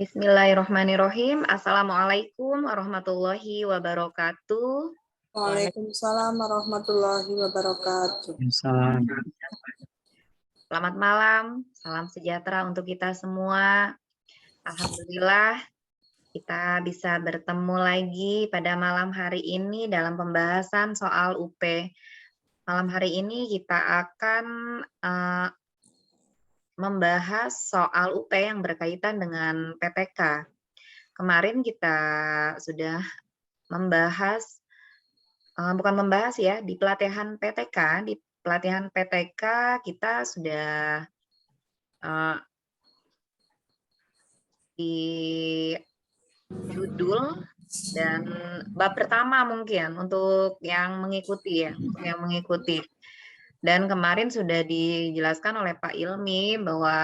Bismillahirrahmanirrahim. Assalamualaikum warahmatullahi wabarakatuh. Waalaikumsalam warahmatullahi wabarakatuh. Selamat malam, salam sejahtera untuk kita semua. Alhamdulillah kita bisa bertemu lagi pada malam hari ini dalam pembahasan soal UP. Malam hari ini kita akan membahas soal UP yang berkaitan dengan PTK. Kemarin kita sudah membahas, bukan membahas ya, di pelatihan PTK. Di pelatihan PTK kita sudah di judul dan bab pertama mungkin untuk yang mengikuti ya, untuk yang mengikuti. Dan kemarin sudah dijelaskan oleh Pak Ilmi bahwa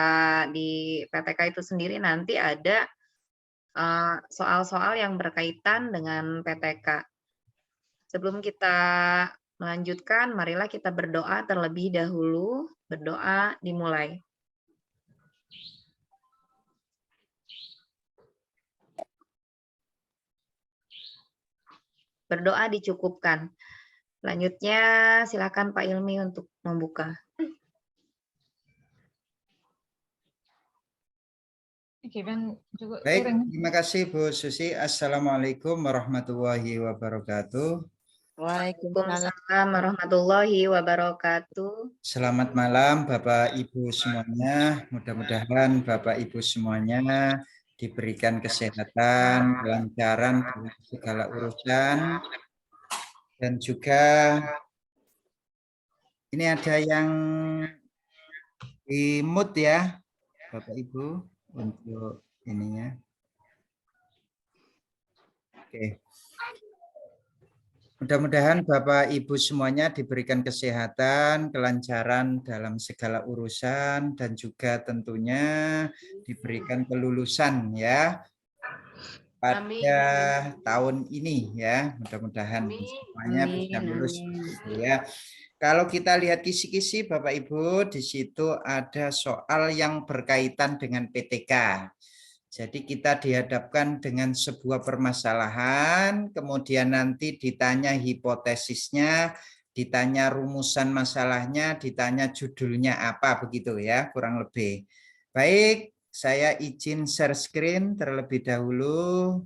di PTK itu sendiri nanti ada soal-soal yang berkaitan dengan PTK. Sebelum kita melanjutkan, marilah kita berdoa terlebih dahulu. Berdoa dimulai. Berdoa dicukupkan. Selanjutnya silakan Pak Ilmi untuk membuka. Baik, terima kasih Bu Susi. Assalamualaikum warahmatullahi wabarakatuh. Waalaikumsalam warahmatullahi wabarakatuh. Selamat malam Bapak Ibu semuanya. Mudah-mudahan Bapak Ibu semuanya diberikan kesehatan, kelancaran dalam segala urusan. Dan juga ini ada yang di mute ya Bapak Ibu untuk ininya. Oke. Mudah-mudahan Bapak Ibu semuanya diberikan kesehatan, kelancaran dalam segala urusan, dan juga tentunya diberikan kelulusan ya pada tahun ini ya. Mudah-mudahan semuanya bisa lulus ya. Kalau kita lihat kisi-kisi Bapak Ibu, di situ ada soal yang berkaitan dengan PTK. Jadi kita dihadapkan dengan sebuah permasalahan, kemudian nanti ditanya hipotesisnya, ditanya rumusan masalahnya, ditanya judulnya apa, begitu ya, kurang lebih. Baik, saya izin share screen terlebih dahulu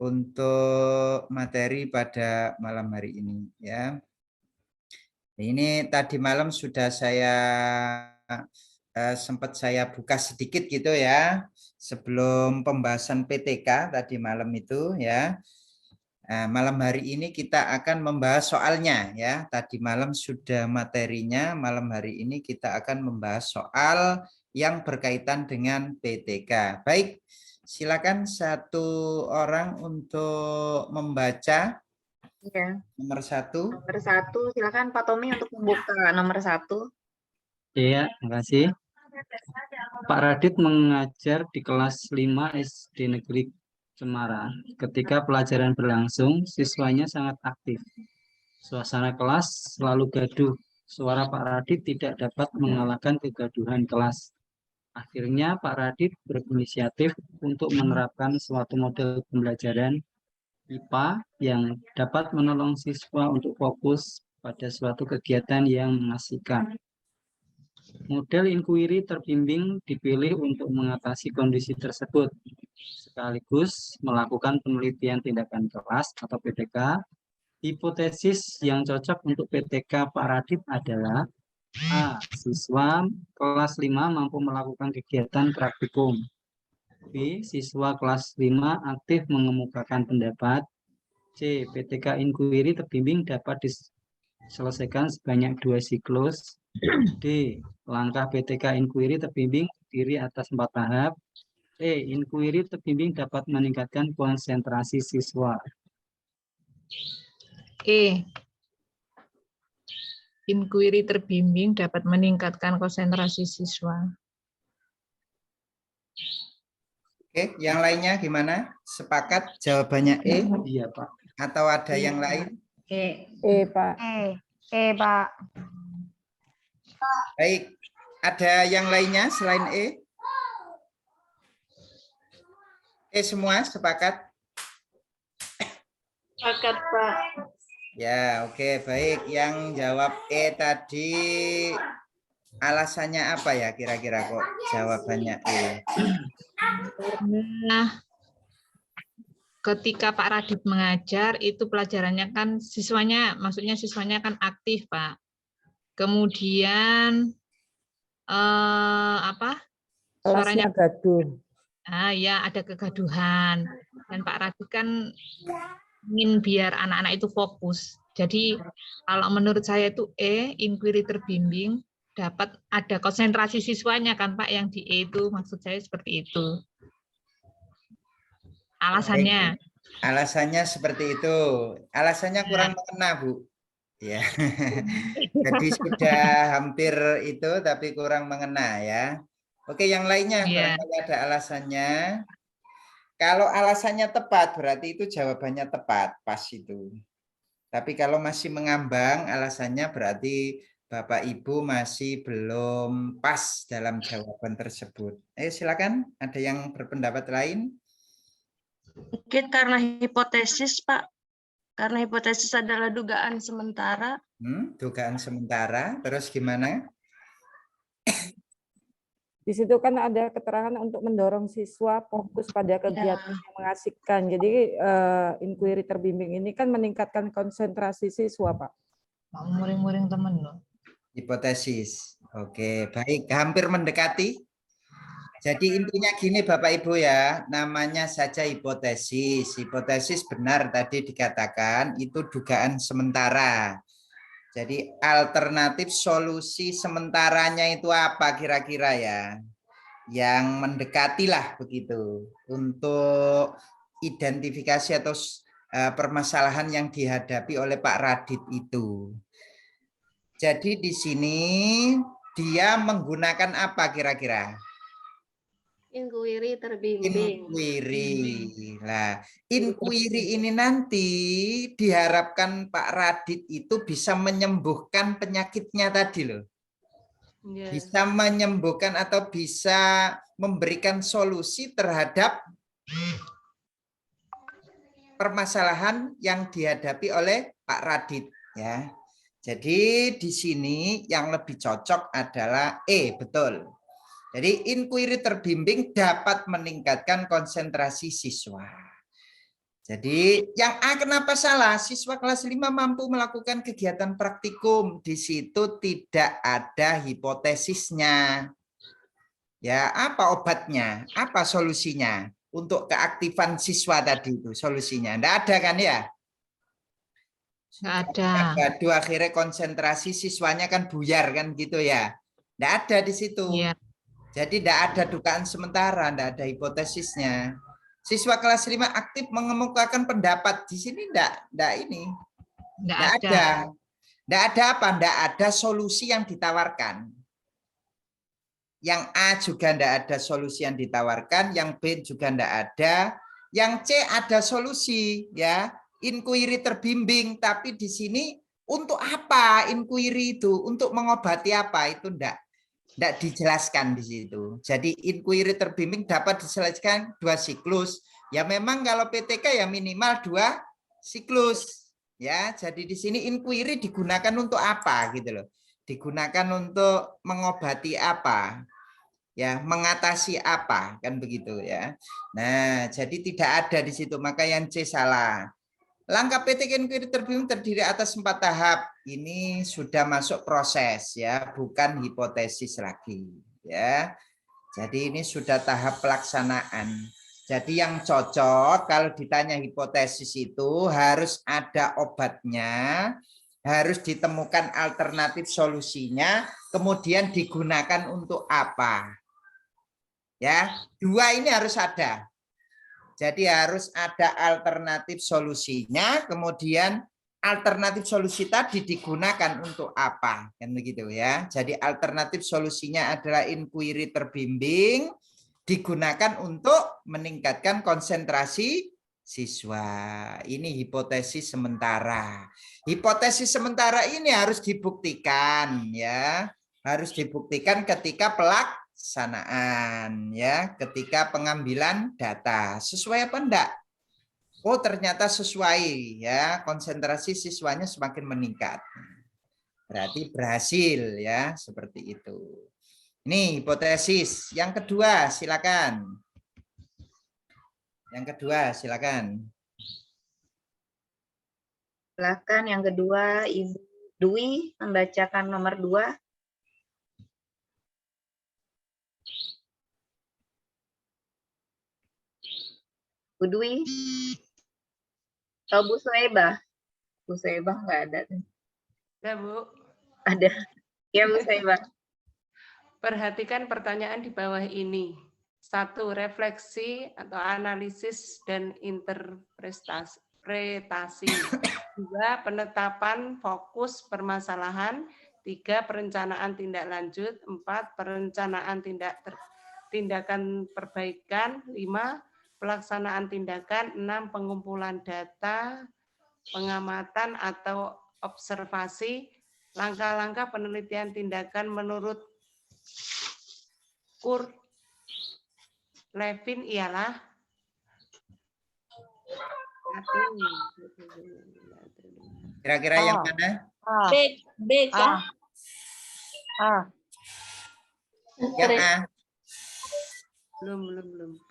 untuk materi pada malam hari ini ya. Ini tadi malam sudah sempat saya buka sedikit gitu ya sebelum pembahasan PTK tadi malam itu ya. Malam hari ini kita akan membahas soalnya ya. Tadi malam sudah materinya, malam hari ini kita akan membahas soal yang berkaitan dengan PTK. Baik, silakan satu orang untuk membaca. Ya. Nomor 1. Nomor 1, silakan Pak Tommy untuk membuka nomor 1. Iya, terima kasih. Pak Radit mengajar di kelas 5 SD Negeri Cemara. Ketika pelajaran berlangsung, siswanya sangat aktif. Suasana kelas selalu gaduh. Suara Pak Radit tidak dapat mengalahkan kegaduhan kelas. Akhirnya Pak Radit berinisiatif untuk menerapkan suatu model pembelajaran IPA yang dapat menolong siswa untuk fokus pada suatu kegiatan yang mengasihkan. Model inquiry terbimbing dipilih untuk mengatasi kondisi tersebut, sekaligus melakukan penelitian tindakan kelas atau PTK. Hipotesis yang cocok untuk PTK Pak Radit adalah A. Siswa kelas 5 mampu melakukan kegiatan praktikum. B. Siswa kelas 5 aktif mengemukakan pendapat. C. PTK inquiry terbimbing dapat diselesaikan sebanyak 2 siklus. D. Langkah PTK inquiry terbimbing terdiri atas 4 tahap. E. Inquiry terbimbing dapat meningkatkan konsentrasi siswa. E. Inquiry terbimbing dapat meningkatkan konsentrasi siswa. Oke, yang lainnya gimana? Sepakat jawabannya E? Iya, Pak. Atau ada yang lain? Pak. Pak. Baik, ada yang lainnya selain E? Oke, semua sepakat? Sepakat, Pak. Ya, oke, baik. Yang jawab E tadi alasannya apa ya kira-kira kok jawabannya E? Nah, ketika Pak Radit mengajar, itu pelajarannya kan maksudnya siswanya kan aktif, Pak. Kemudian apa? Kelasnya Suaranya gaduh. ya ada kegaduhan. Dan Pak Radit kan ingin biar anak-anak itu fokus. Jadi kalau menurut saya itu inquiry terbimbing dapat ada konsentrasi siswanya kan Pak, yang di E itu maksud saya seperti itu. Alasannya. Alasannya seperti itu. Alasannya kurang mengena, Bu. Ya. Jadi sudah hampir itu tapi kurang mengena ya. Oke, yang lainnya barangkali ada alasannya. Kalau alasannya tepat berarti itu jawabannya tepat, pas itu. Tapi kalau masih mengambang alasannya berarti Bapak Ibu masih belum pas dalam jawaban tersebut. Ayo silakan, ada yang berpendapat lain? Mungkin karena hipotesis, Pak. Karena hipotesis adalah dugaan sementara. Dugaan sementara, terus gimana? Di situ kan ada keterangan untuk mendorong siswa fokus pada kegiatan yang mengasihkan. Jadi inquiry terbimbing ini kan meningkatkan konsentrasi siswa, Pak. Muring-muring temen loh. Hipotesis. Oke, baik. Hampir mendekati. Jadi intinya gini Bapak Ibu ya, namanya saja hipotesis. Hipotesis benar tadi dikatakan itu dugaan sementara. Jadi alternatif solusi sementaranya itu apa kira-kira ya? Yang mendekati lah begitu untuk identifikasi atau permasalahan yang dihadapi oleh Pak Radit itu. Jadi di sini dia menggunakan apa kira-kira? Inquiry terbimbing. Inquiry. Nah, inquiry ini nanti diharapkan Pak Radit itu bisa menyembuhkan penyakitnya tadi loh. Bisa menyembuhkan atau bisa memberikan solusi terhadap permasalahan yang dihadapi oleh Pak Radit ya. Jadi di sini yang lebih cocok adalah betul. Jadi inquiry terbimbing dapat meningkatkan konsentrasi siswa. Jadi yang A kenapa salah? Siswa kelas 5 mampu melakukan kegiatan praktikum. Di situ tidak ada hipotesisnya. Ya, apa obatnya? Apa solusinya? Untuk keaktifan siswa tadi itu solusinya. Tidak ada kan ya? Nggak ada. Gaduh akhirnya konsentrasi siswanya kan buyar kan gitu ya. Tidak ada di situ. Iya. Jadi tidak ada dugaan sementara, tidak ada hipotesisnya. Siswa kelas 5 aktif mengemukakan pendapat. Di sini tidak ini. Nggak Tidak ada. ada. Tidak ada apa? Tidak ada solusi yang ditawarkan. Yang A juga tidak ada solusi yang ditawarkan, yang B juga tidak ada, yang C ada solusi ya, inquiry terbimbing, tapi di sini untuk apa inquiry itu? Untuk mengobati apa? Itu tidak dijelaskan di situ. Jadi inquiry terbimbing dapat diselesaikan 2 siklus. Ya memang kalau PTK ya minimal 2 siklus. Ya, jadi di sini inquiry digunakan untuk apa gitu loh. Digunakan untuk mengobati apa? Ya, mengatasi apa? Kan begitu ya. Nah, jadi tidak ada di situ, maka yang C salah. Langkah PTK inquiry terbimbing terdiri atas 4 tahap. Ini sudah masuk proses ya, bukan hipotesis lagi ya. Jadi ini sudah tahap pelaksanaan. Jadi yang cocok kalau ditanya hipotesis itu harus ada obatnya, harus ditemukan alternatif solusinya, kemudian digunakan untuk apa. Ya, 2 ini harus ada. Jadi harus ada alternatif solusinya, kemudian alternatif solusi tadi digunakan untuk apa, kan begitu ya. Jadi alternatif solusinya adalah inquiry terbimbing, digunakan untuk meningkatkan konsentrasi siswa. Ini hipotesis sementara. Hipotesis sementara ini harus dibuktikan ya. Harus dibuktikan ketika pelaksanaan ya ketika pengambilan data. Sesuai apa enggak? Oh, ternyata sesuai ya, konsentrasi siswanya semakin meningkat. Berarti berhasil ya, seperti itu. Ini hipotesis. Yang kedua, silakan. Yang kedua, silakan. Silakan yang kedua, Ibu Dwi membacakan nomor 2. Bu Dwi. Atau Bu Suhaibah? Bu Suhaibah nggak ada. Ya, Bu. Ada. Ya, Bu Suhaibah. Perhatikan pertanyaan di bawah ini. 1. Refleksi atau analisis dan interpretasi. 2. Penetapan fokus permasalahan. 3. Perencanaan tindak lanjut. 4. Perencanaan tindakan perbaikan. 5. Pelaksanaan tindakan. 6. Pengumpulan data, pengamatan atau observasi. Langkah-langkah penelitian tindakan menurut Kurt Lewin ialah Kira-kira yang mana? B kan? Yang A. Belum.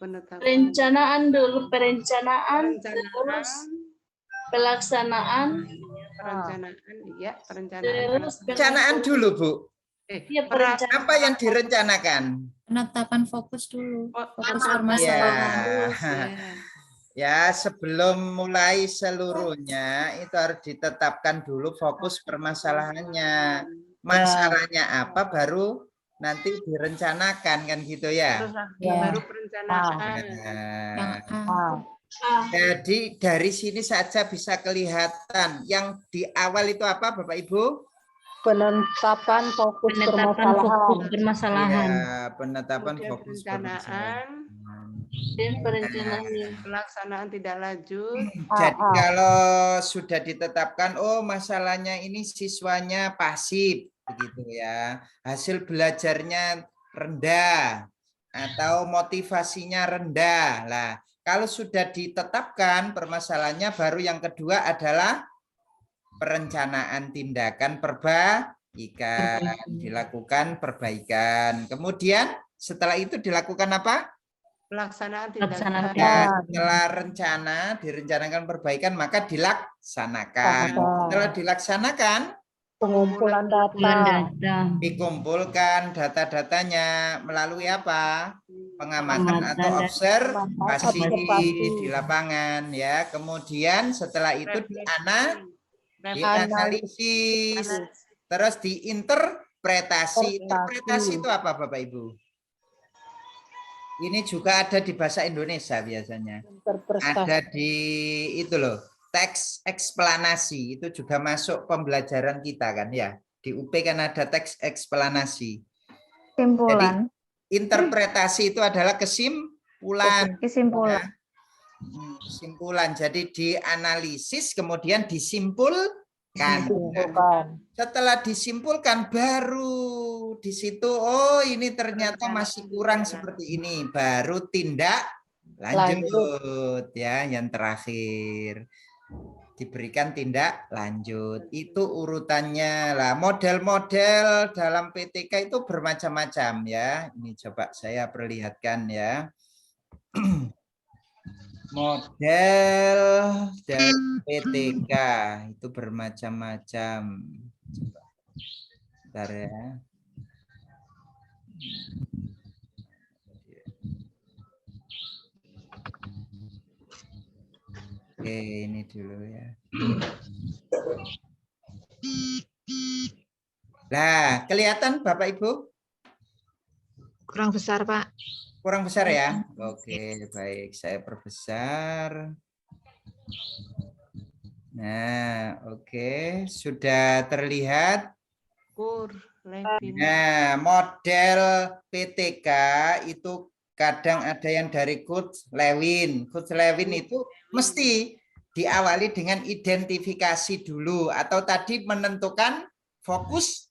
Penetapan. Perencanaan dulu, perencanaan, terus pelaksanaan, Perencanaan. terus Perencanaan dulu, Bu. Iya, perencanaan. Apa yang direncanakan? Penetapan fokus dulu. Fokus Ya. permasalahan. Ya, sebelum mulai seluruhnya itu harus ditetapkan dulu fokus permasalahannya. Masalahnya apa baru nanti direncanakan kan gitu ya. Baru perencanaan. Yang Nah, jadi dari sini saja bisa kelihatan yang di awal itu apa Bapak Ibu? Penetapan fokus permasalahan. Ya, penetapan Kemudian fokus perencanaan. dan perencanaan. Pelaksanaan tidak lanjut. Jadi kalau sudah ditetapkan, oh masalahnya ini siswanya pasif, begitu ya. Hasil belajarnya rendah atau motivasinya rendah. Lah, kalau sudah ditetapkan permasalahannya, baru yang kedua adalah perencanaan tindakan perbaikan, dilakukan perbaikan. Kemudian setelah itu dilakukan apa? Pelaksanaan tindakan. Ya, setelah direncanakan perbaikan, maka dilaksanakan. Setelah dilaksanakan, pengumpulan data. dikumpulkan data-datanya melalui apa? Pengamatan atau observasi di lapangan ya. Kemudian setelah itu dianalisis, terus diinterpretasi. Interpretasi itu apa Bapak Ibu? Ini juga ada di bahasa Indonesia biasanya. Ada di itu loh, teks eksplanasi itu juga masuk pembelajaran kita kan ya. Di UP kan ada teks eksplanasi. Kesimpulan. Jadi interpretasi itu adalah kesimpulan. Ya. Kesimpulan. Jadi dianalisis kemudian disimpulkan. Setelah disimpulkan baru di situ oh ini ternyata masih kurang seperti ini, baru tindak lanjut ya, yang terakhir diberikan tindak lanjut. Itu urutannya lah. Model-model dalam PTK itu bermacam-macam ya. Ini coba saya perlihatkan ya. Model dari PTK itu bermacam-macam. Bentar ya. Oke, ini dulu ya. Nah, kelihatan Bapak Ibu? Kurang besar, Pak. Kurang besar ya? Oke, baik. Saya perbesar. Nah, oke. Sudah terlihat? Nah, model PTK itu kadang ada yang dari Kurt Lewin. Kurt Lewin itu mesti diawali dengan identifikasi dulu atau tadi menentukan fokus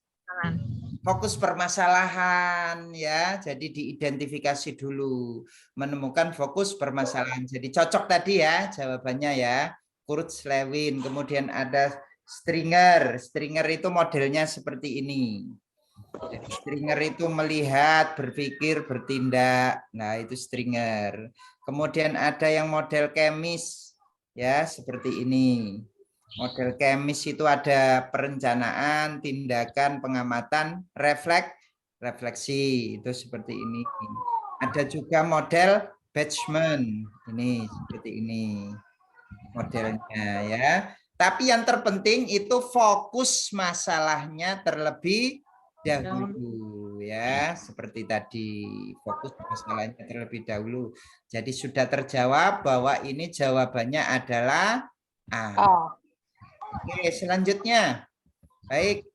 fokus permasalahan ya. Jadi diidentifikasi dulu, menemukan fokus permasalahan. Jadi cocok tadi ya jawabannya ya. Kurzlewin. Kemudian ada Stringer. Stringer itu modelnya seperti ini. Jadi Stringer itu melihat, berpikir, bertindak. Nah, itu Stringer. Kemudian ada yang model kemis ya, seperti ini. Model kemis itu ada perencanaan, tindakan, pengamatan, refleksi. Itu seperti ini. Ada juga model Batchman. Ini seperti ini modelnya ya. Tapi yang terpenting itu fokus masalahnya terlebih dahulu ya. Seperti tadi, fokus masalahnya terlebih dahulu. Jadi sudah terjawab bahwa ini jawabannya adalah A. Oke, selanjutnya. Baik.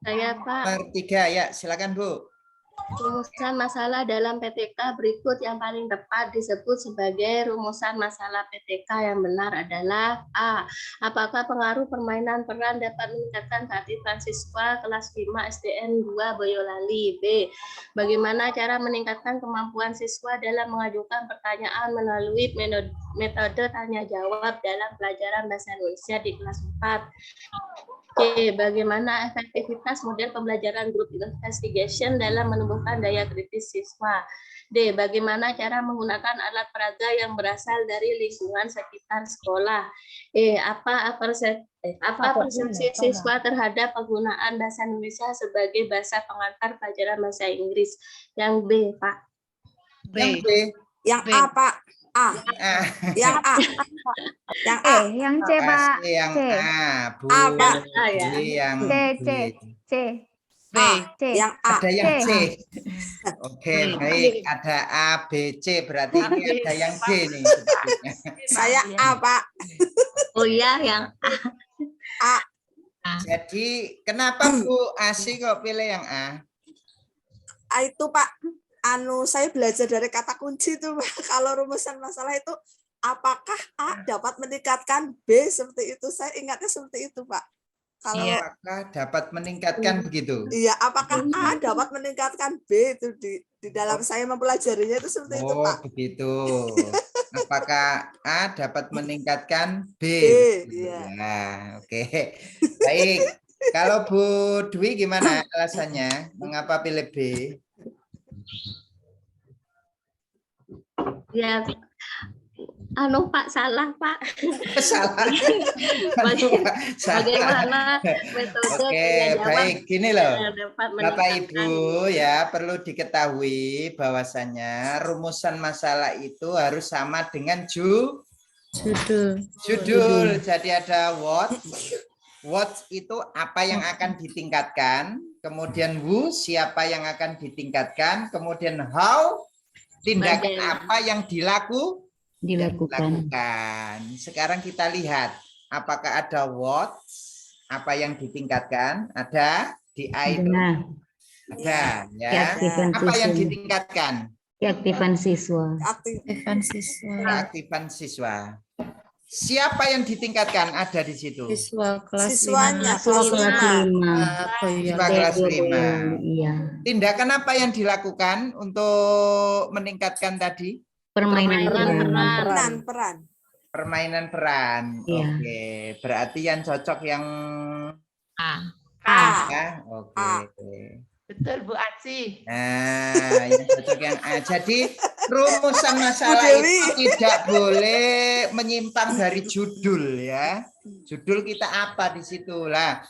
Saya Pak. Nomor 3 ya, silakan Bu. Rumusan masalah dalam PTK berikut yang paling tepat disebut sebagai rumusan masalah PTK yang benar adalah A. Apakah pengaruh permainan peran dapat meningkatkan keaktifan siswa kelas 5 SDN 2 Boyolali? B. Bagaimana cara meningkatkan kemampuan siswa dalam mengajukan pertanyaan melalui metode tanya jawab dalam pelajaran bahasa Indonesia di kelas 4? C. Bagaimana efektivitas model pembelajaran group investigation dalam menumbuhkan daya kritis siswa? D. Bagaimana cara menggunakan alat peraga yang berasal dari lingkungan sekitar sekolah? E. Apa persepsi siswa terhadap penggunaan bahasa Indonesia sebagai bahasa pengantar pelajaran bahasa Inggris? Yang B, Pak. Yang B. Yang A, Pak. A. Yang A. Yang A. Yang C, Pak. Yang C. A, Bu. A, Pak. B yang C, B. C. B. C. Yang A. Ada yang C. C. Oke, baik. Ada A, B, C. Berarti ini ada yang D nih. Saya A, Pak. Oh iya, yang A. Jadi kenapa Bu Asi kok pilih yang A? A itu Pak, saya belajar dari kata kunci itu Pak. Kalau rumusan masalah itu, apakah A dapat meningkatkan B seperti itu? Saya ingatnya seperti itu Pak. Kalau Apakah dapat meningkatkan begitu? iya, apakah A dapat meningkatkan B itu di dalam saya mempelajarinya itu seperti itu Pak. Oh, begitu. Apakah A dapat meningkatkan B? Iya. Nah, oke. Baik. Kalau Bu Dwi gimana alasannya? Mengapa pilih B? ya Pak, salah Pak. Salah. Bagaimana metode Oke, tanya jawab baik. Gini loh. dapat Bapak meningkatkan Ibu ya perlu diketahui bahwasannya rumusan masalah itu harus sama dengan judul. Jadi ada what itu apa yang akan ditingkatkan, kemudian who siapa yang akan ditingkatkan, kemudian how tindakan apa yang dilakukan. Sekarang kita lihat apakah ada what apa yang ditingkatkan, ada di A itu. Ada ya. Apa yang ditingkatkan? Keaktifan siswa. Keaktifan siswa. Siapa yang ditingkatkan ada di situ? Siswanya Kelas 5. Siswa kelas 5. Iya. Tindakan apa yang dilakukan untuk meningkatkan tadi? peran. Permainan peran. Iya. Oke, berarti yang cocok yang A. ya. Oke. Betul Bu Aci. Nah, yang cocok yang A. Jadi rumusan masalah itu tidak boleh menyimpang dari judul ya. Judul kita apa di situ lah.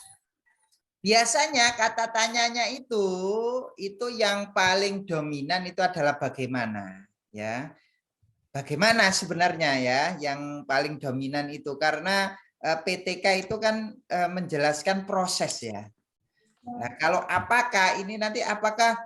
Biasanya kata tanyanya itu yang paling dominan itu adalah bagaimana ya. Bagaimana sebenarnya ya yang paling dominan itu karena PTK itu kan menjelaskan proses ya. Nah, kalau apakah ini nanti apakah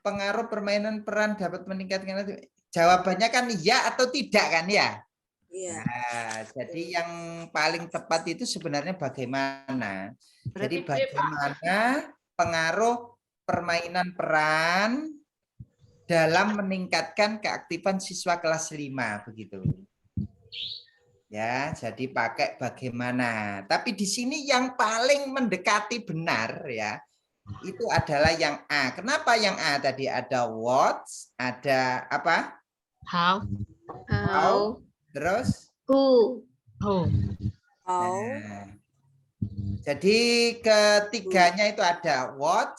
pengaruh permainan peran dapat meningkatkan? Jawabannya kan iya atau tidak kan ya? Iya. Nah, jadi yang paling tepat itu sebenarnya bagaimana? Jadi bagaimana pengaruh permainan peran dalam meningkatkan keaktifan siswa kelas 5 begitu. Ya, jadi pakai bagaimana. Tapi di sini yang paling mendekati benar ya. itu adalah yang A. Kenapa yang A tadi? Ada what, ada apa? How. How. Terus? Who. How. Nah, jadi ketiganya itu ada what,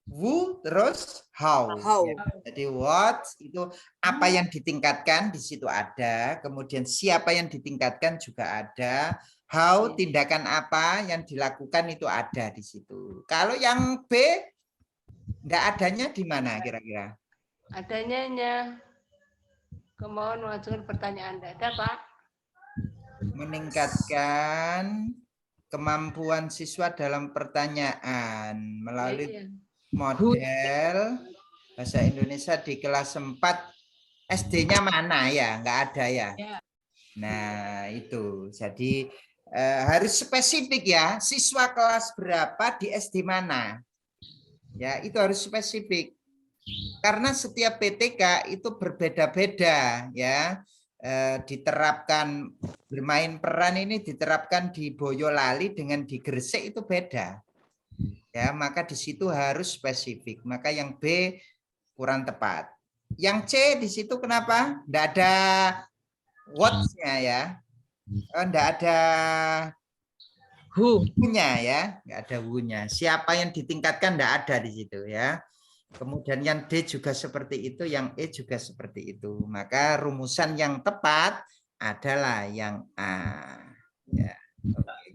who, terus how. How. Ya, jadi what itu apa yang ditingkatkan di situ ada, kemudian siapa yang ditingkatkan juga ada, how tindakan apa yang dilakukan itu ada di situ. Kalau yang B enggak adanya di mana kira-kira? Adanya kemohon mengajukan pertanyaan. Tidak ada, Pak. Meningkatkan kemampuan siswa dalam pertanyaan melalui Iya. model bahasa Indonesia di kelas 4. SD-nya mana ya? Enggak ada ya? Nah, itu. Jadi harus spesifik ya. Siswa kelas berapa di SD mana? Ya, itu harus spesifik. Karena setiap PTK itu berbeda-beda ya. Diterapkan bermain peran ini diterapkan di Boyolali dengan di Gresik itu beda. Ya, maka di situ harus spesifik. Maka yang B kurang tepat. Yang C di situ kenapa? Enggak ada what-nya ya. Enggak ada who-nya ya, enggak ada who-nya. Siapa yang ditingkatkan enggak ada di situ ya. Kemudian yang D juga seperti itu, yang E juga seperti itu. Maka rumusan yang tepat adalah yang A. Ya. Oke.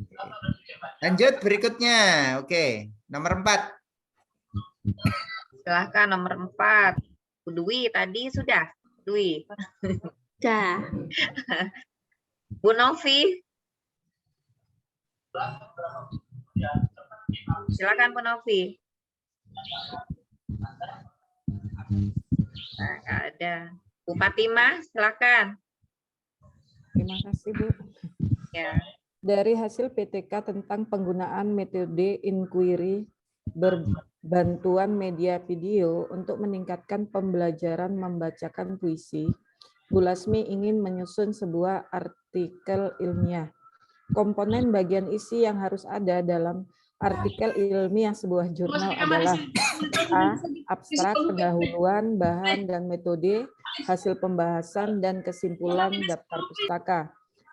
Lanjut berikutnya. Oke, nomor 4. Silahkan nomor 4. Bu Dwi tadi sudah. Dwi. Sudah. Bu Novi. Silakan Bu Novi. Nah, nggak ada. Bu Fatimah, silakan. Terima kasih, Bu. Ya. Dari hasil PTK tentang penggunaan metode inquiry berbantuan media video untuk meningkatkan pembelajaran membacakan puisi, Bu Lasmi ingin menyusun sebuah artikel ilmiah. Komponen bagian isi yang harus ada dalam artikel ilmiah sebuah jurnal adalah A. Abstrak, pendahuluan, bahan dan metode, hasil pembahasan dan kesimpulan daftar pustaka.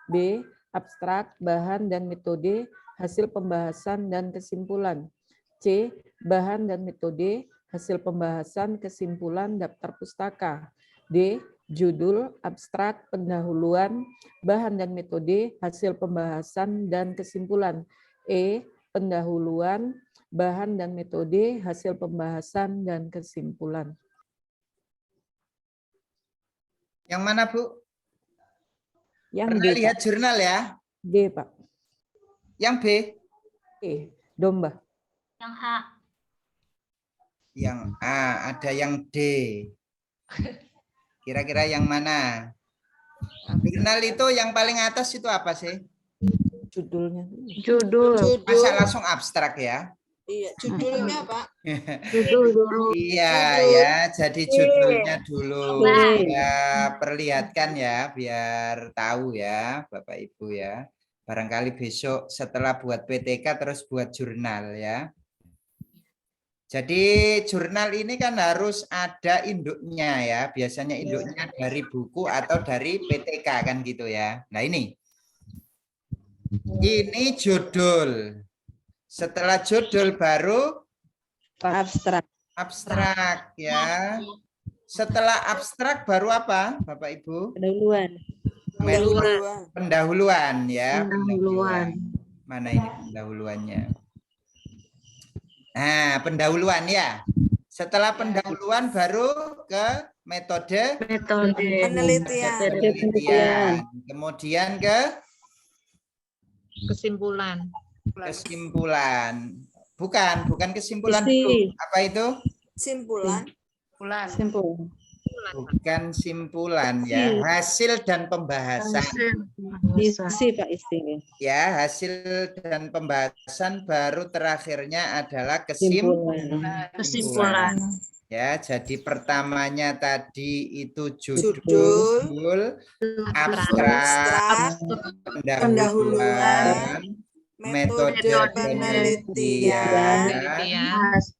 B. Abstrak, bahan dan metode, hasil pembahasan dan kesimpulan. C. Bahan dan metode, hasil pembahasan, kesimpulan daftar pustaka. D. Judul, abstrak, pendahuluan, bahan dan metode, hasil pembahasan dan kesimpulan. E. Pendahuluan, bahan dan metode, hasil pembahasan dan kesimpulan. Yang mana, Bu? Yang Pernah B, lihat Pak. jurnal ya? B, Pak. Yang B? E. Domba. Yang H. Yang A, ada yang D. Kira-kira yang mana? Jurnal itu yang paling atas itu apa sih? Judulnya. Judul. Masa langsung abstrak ya? Iya, judulnya Pak. Judul dulu. Iya ya, jadi judulnya dulu. Ya, perlihatkan ya, biar tahu ya, Bapak Ibu ya. Barangkali besok setelah buat PTK terus buat jurnal ya. Jadi jurnal ini kan harus ada induknya ya. Biasanya induknya dari buku atau dari PTK kan gitu ya. Nah ini judul. Setelah judul baru Abstrak. abstrak ya. Setelah abstrak baru apa, Bapak Ibu? Pendahuluan. Pendahuluan ya. Pendahuluan. Mana ini pendahuluannya? Nah, pendahuluan ya. Setelah pendahuluan baru ke metode penelitian. Kemudian ke Kesimpulan. kesimpulan. Bukan kesimpulan Isi. dulu. Apa itu? Simpulan. Simpul. Bukan simpulan ya. Hasil dan pembahasan. Isi, Pak, isi. Ya, hasil dan pembahasan baru terakhirnya adalah Kesimpulan. Ya, jadi pertamanya tadi itu judul, abstrak, pendahuluan, metode penelitian,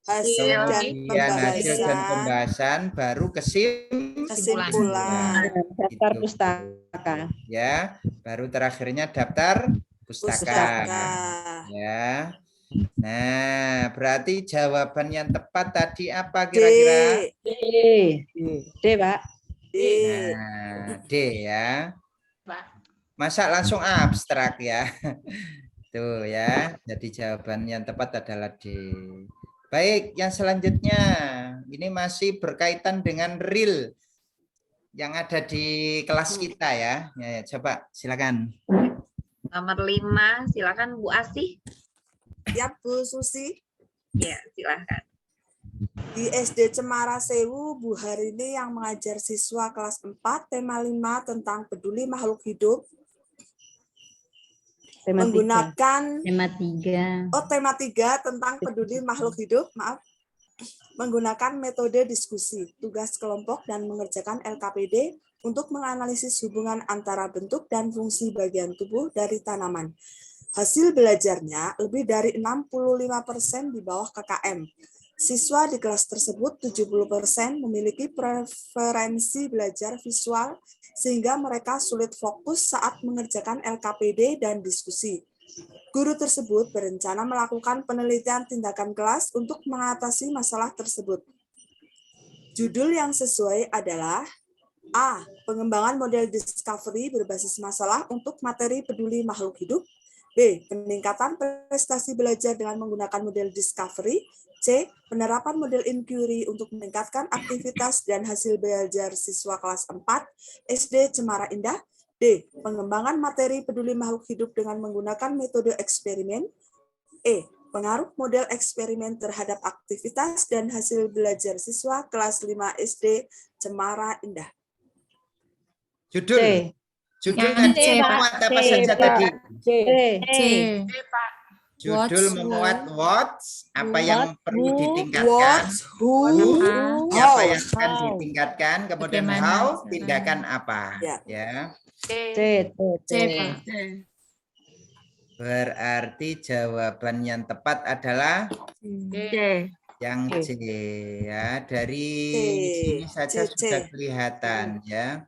hasil dan hasil dan pembahasan, baru kesimpulan. Daftar Gitu. pustaka. Ya, baru terakhirnya daftar pustaka. Ya. Nah, berarti jawaban yang tepat tadi apa kira-kira? D, Pak. Nah, D ya. Masa langsung abstrak ya. Tuh ya. Jadi jawaban yang tepat adalah D. Baik, yang selanjutnya ini masih berkaitan dengan real yang ada di kelas kita ya. Ya, coba silakan. Nomor 5, silakan Bu Asih. Ya, Bu Susi. Ya, silakan. Di SD Cemara Sewu, Bu Harini yang mengajar siswa kelas 4, tema 5 tentang peduli makhluk hidup. Tema Menggunakan tema 3. tema 3 tentang peduli makhluk hidup, maaf. Menggunakan metode diskusi, tugas kelompok dan mengerjakan LKPD untuk menganalisis hubungan antara bentuk dan fungsi bagian tubuh dari tanaman. Hasil belajarnya lebih dari 65% di bawah KKM. Siswa di kelas tersebut 70% memiliki preferensi belajar visual sehingga mereka sulit fokus saat mengerjakan LKPD dan diskusi. Guru tersebut berencana melakukan penelitian tindakan kelas untuk mengatasi masalah tersebut. Judul yang sesuai adalah A. Pengembangan model discovery berbasis masalah untuk materi peduli makhluk hidup. B. Peningkatan prestasi belajar dengan menggunakan model discovery. C. Penerapan model inquiry untuk meningkatkan aktivitas dan hasil belajar siswa kelas 4 SD Cemara Indah. D. Pengembangan materi peduli makhluk hidup dengan menggunakan metode eksperimen. E. Pengaruh model eksperimen terhadap aktivitas dan hasil belajar siswa kelas 5 SD Cemara Indah. Judul. Judul tadi memuat apa saja tadi? Judul memuat what, apa yang perlu ditingkatkan, who, apa yang akan ditingkatkan, kemudian how, tindakan apa. Ya. Berarti jawaban yang tepat adalah yang C ya. Dari sini saja sudah kelihatan ya.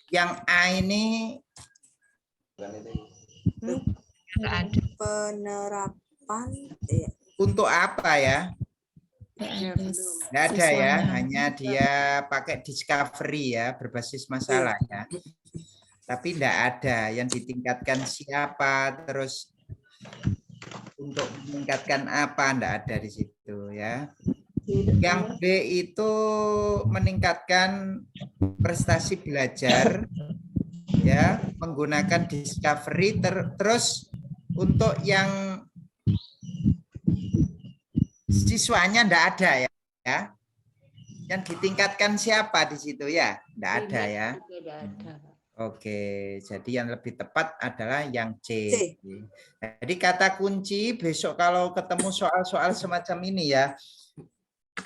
Yang A ini penerapan untuk apa ya? Tidak ada ya, hanya dia pakai discovery ya, berbasis masalah ya. Tapi tidak ada yang ditingkatkan siapa, terus untuk meningkatkan apa, tidak ada di situ ya. Yang B itu meningkatkan prestasi belajar ya, menggunakan discovery terus untuk yang siswanya tidak ada ya. Yang ditingkatkan siapa di situ ya? Tidak ada ya. Oke, jadi yang lebih tepat adalah yang C. Jadi kata kunci besok kalau ketemu soal-soal semacam ini ya,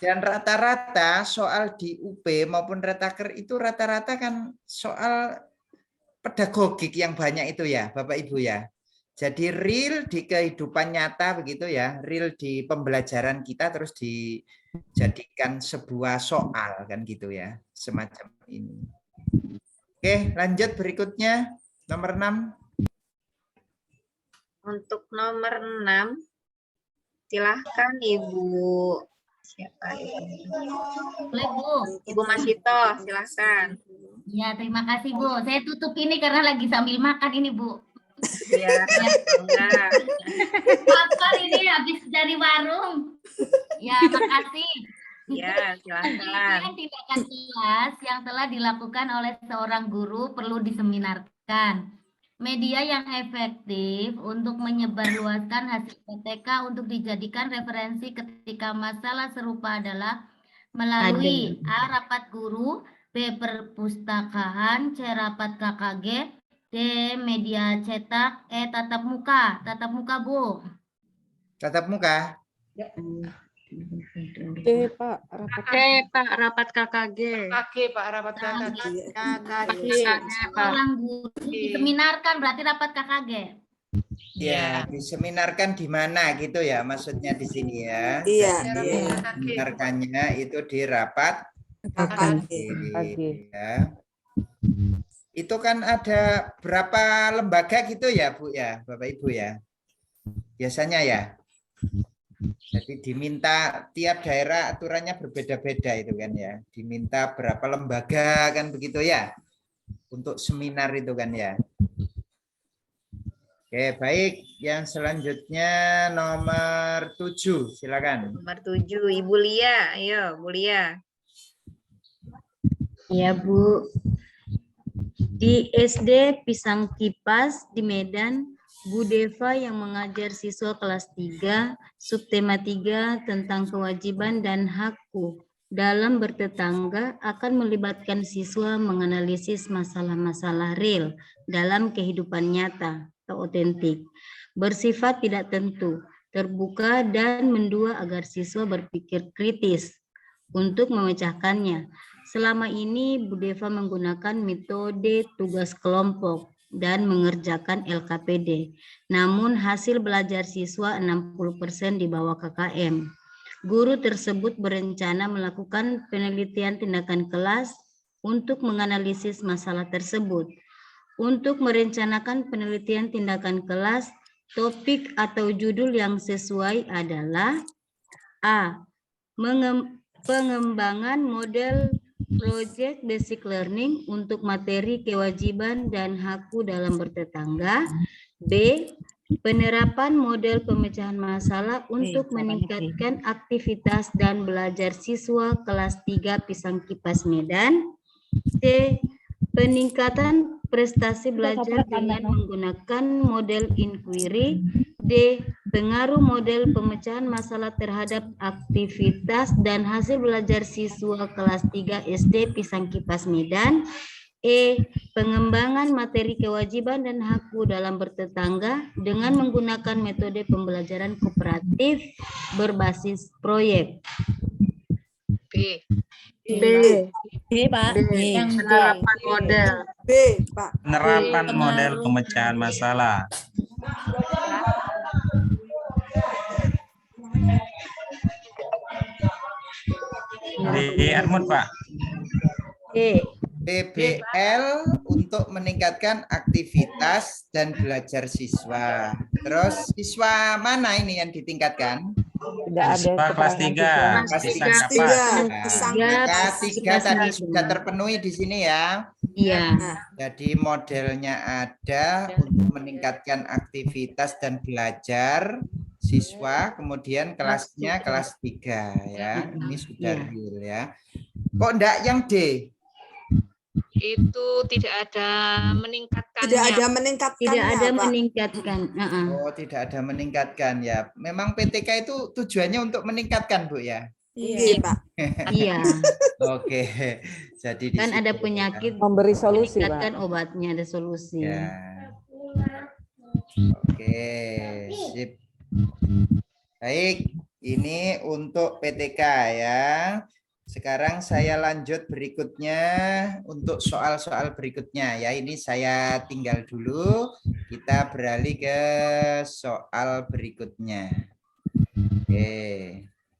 dan rata-rata soal di UP maupun Retaker itu rata-rata kan soal pedagogik yang banyak itu ya, Bapak Ibu ya. Jadi real di kehidupan nyata begitu ya, real di pembelajaran kita terus dijadikan sebuah soal kan gitu ya, semacam ini. Oke, lanjut berikutnya nomor 6. Untuk nomor 6, silahkan Ibu. Siapa itu? Ibu Masito, silahkan. Ya, terima kasih Bu. Saya tutup ini karena lagi sambil makan ini Bu. Ya, makan ini habis dari warung. Ya, makasih. Ya, silakan. Tindakan kelas yang telah dilakukan oleh seorang guru perlu diseminarkan. Media yang efektif untuk menyebarluaskan hasil PTK untuk dijadikan referensi ketika masalah serupa adalah melalui A. Rapat guru, B. Perpustakaan, C. Rapat KKG, D. Media cetak, E. Tatap muka. Tatap muka Bu. Tatap muka. D Pak, rapat KKG. Pak, rapat KKG. Orang guru diseminarkan berarti rapat KKG. Ya, diseminarkan di mana gitu ya maksudnya di sini ya. Iya, Jadi iya. seminarkannya itu di rapat KKG. ya. Itu kan ada berapa lembaga gitu ya Bu ya, Bapak Ibu ya. Biasanya ya. Jadi diminta tiap daerah aturannya berbeda-beda itu kan ya. Diminta berapa lembaga kan begitu ya. Untuk seminar itu kan ya. Oke, baik. Yang selanjutnya nomor 7, silakan. Nomor 7, Ibu Lia. Ayo, Bu Lia. Ya, Bu. Di SD Pisang Kipas di Medan, Bu Deva yang mengajar siswa kelas 3, subtema 3 tentang kewajiban dan hakku dalam bertetangga akan melibatkan siswa menganalisis masalah-masalah real dalam kehidupan nyata atau otentik, bersifat tidak tentu, terbuka dan mendua agar siswa berpikir kritis untuk memecahkannya. Selama ini Bu Deva menggunakan metode tugas kelompok dan mengerjakan LKPD. Namun hasil belajar siswa 60% di bawah KKM. Guru tersebut berencana melakukan penelitian tindakan kelas untuk menganalisis masalah tersebut. Untuk merencanakan penelitian tindakan kelas, topik atau judul yang sesuai adalah A. Pengembangan model Project Basic Learning untuk materi kewajiban dan hakku dalam bertetangga. B. Penerapan model pemecahan masalah untuk meningkatkan aktivitas dan belajar siswa kelas 3 Pisang Kipas Medan. C. Peningkatan prestasi belajar dengan menggunakan model inquiry. D. Pengaruh model pemecahan masalah terhadap aktivitas dan hasil belajar siswa kelas 3 SD Pisang Kipas Medan. E. Pengembangan materi kewajiban dan hakku dalam bertetangga dengan menggunakan metode pembelajaran kooperatif berbasis proyek. B. B. Pak. Yang penerapan model. B, Pak. Penerapan model pemecahan masalah. Di Armut, Pak. PBL untuk meningkatkan aktivitas dan belajar siswa. Terus siswa mana ini yang ditingkatkan? Tidak ada Siswa kelas 3. Kelas Pisang 3. Kipas. Tiga tadi sudah terpenuhi di sini ya. Iya. Jadi modelnya ada untuk meningkatkan aktivitas dan belajar siswa, kemudian kelasnya kelas 3 ya. Ini sudah real ya. Kok enggak yang D? Itu tidak ada meningkatkannya. Tidak ada meningkatkan. Tidak ada meningkatkan. Oh, tidak ada meningkatkan ya. Memang PTK itu tujuannya untuk meningkatkan, Bu ya? Iya, Pak. Iya. Oke. Jadi Kan ada penyakit memberi solusi, meningkatkan Pak. obatnya, ada solusi. Ya. Oke, sip. Baik, ini untuk PTK ya. Sekarang saya lanjut berikutnya untuk soal-soal berikutnya ya. Ini saya tinggal dulu. Kita beralih ke soal berikutnya. Oke.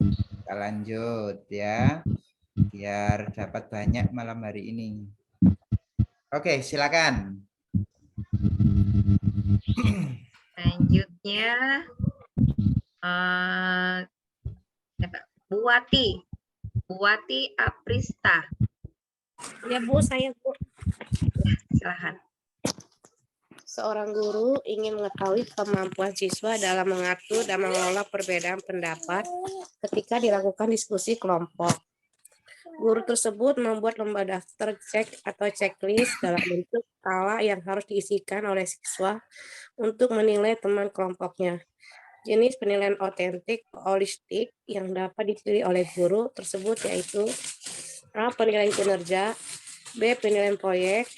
Kita lanjut ya. Biar dapat banyak malam hari ini. Oke, silakan. Selanjutnya Buati Aprista. Ya Bu, saya Bu. Silahkan. Seorang guru ingin mengetahui kemampuan siswa dalam mengatur dan mengelola perbedaan pendapat ketika dilakukan diskusi kelompok. Guru tersebut membuat lembar daftar cek atau checklist dalam bentuk skala yang harus diisikan oleh siswa untuk menilai teman kelompoknya. Jenis penilaian otentik holistik yang dapat dipilih oleh guru tersebut yaitu A. Penilaian kinerja, B. Penilaian proyek,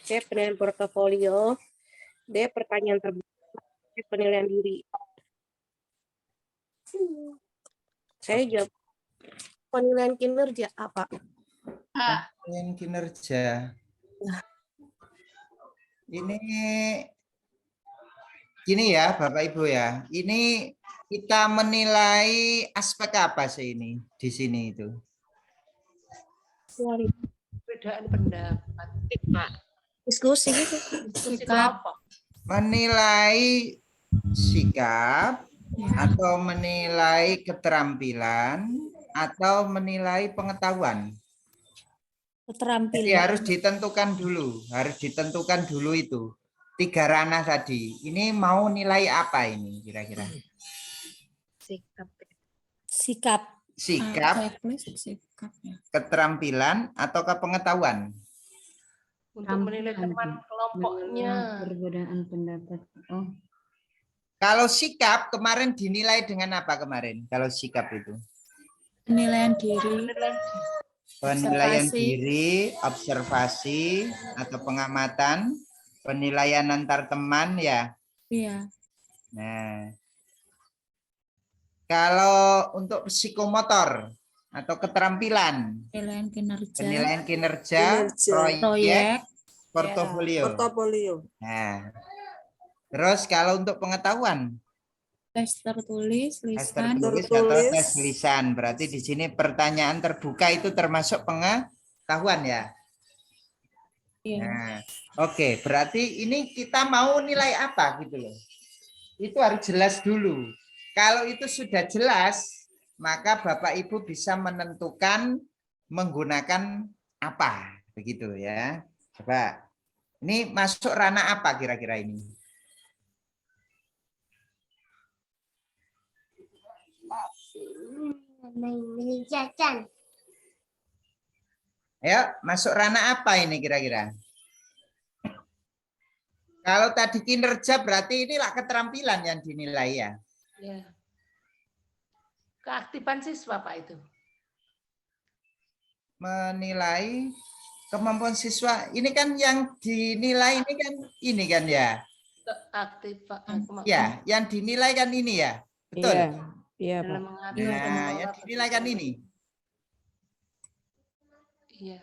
C. Penilaian portofolio, D. Pertanyaan terbuka, C. Penilaian diri. Saya jawab penilaian kinerja apa? Penilaian kinerja. Ini Gini ya, Bapak Ibu ya. Ini kita menilai aspek apa sih ini di sini itu? Perbedaan pendapat. Pak. Diskusi gitu. Diskusi Sikap. kelompok. Menilai sikap atau menilai keterampilan atau menilai pengetahuan. Jadi Keterampilan. harus ditentukan dulu itu. 3 ranah tadi. Ini mau nilai apa ini kira-kira? Sikap. Sikap, Sikap. keterampilan atau pengetahuan? Untuk menilai teman kelompoknya. Perbedaan pendapat. Oh, Kalau sikap kemarin dinilai dengan apa kemarin? Kalau sikap itu? Penilaian diri. Penilaian Observasi. diri, observasi atau pengamatan, penilaian antar teman ya. Iya. Nah, kalau untuk psikomotor atau keterampilan, Penilaian kinerja. penilaian kinerja, Kinerja. proyek, Proyek. portofolio. Portofolio. Nah, terus kalau untuk pengetahuan, Tes tertulis, tes lisan. tertulis atau tes lisan. Berarti di sini pertanyaan terbuka itu termasuk pengetahuan ya. Iya. Nah, oke, berarti ini kita mau nilai apa gitu loh. Itu harus jelas dulu. Kalau itu sudah jelas, maka Bapak Ibu bisa menentukan menggunakan apa, begitu ya. Coba, ini masuk ranah apa kira-kira ini? Ayo, masuk ranah apa ini kira-kira? Kalau tadi kinerja berarti inilah keterampilan yang dinilai ya. Ya. Keaktifan siswa Pak itu. Menilai kemampuan siswa. Ini kan yang dinilai ini kan ya. Keaktifan. Ya, yang dinilai kan ini ya. Betul. Iya, iya Pak. Dalam mengatur dan Nah, mengelola yang dinilai kan ini. Iya.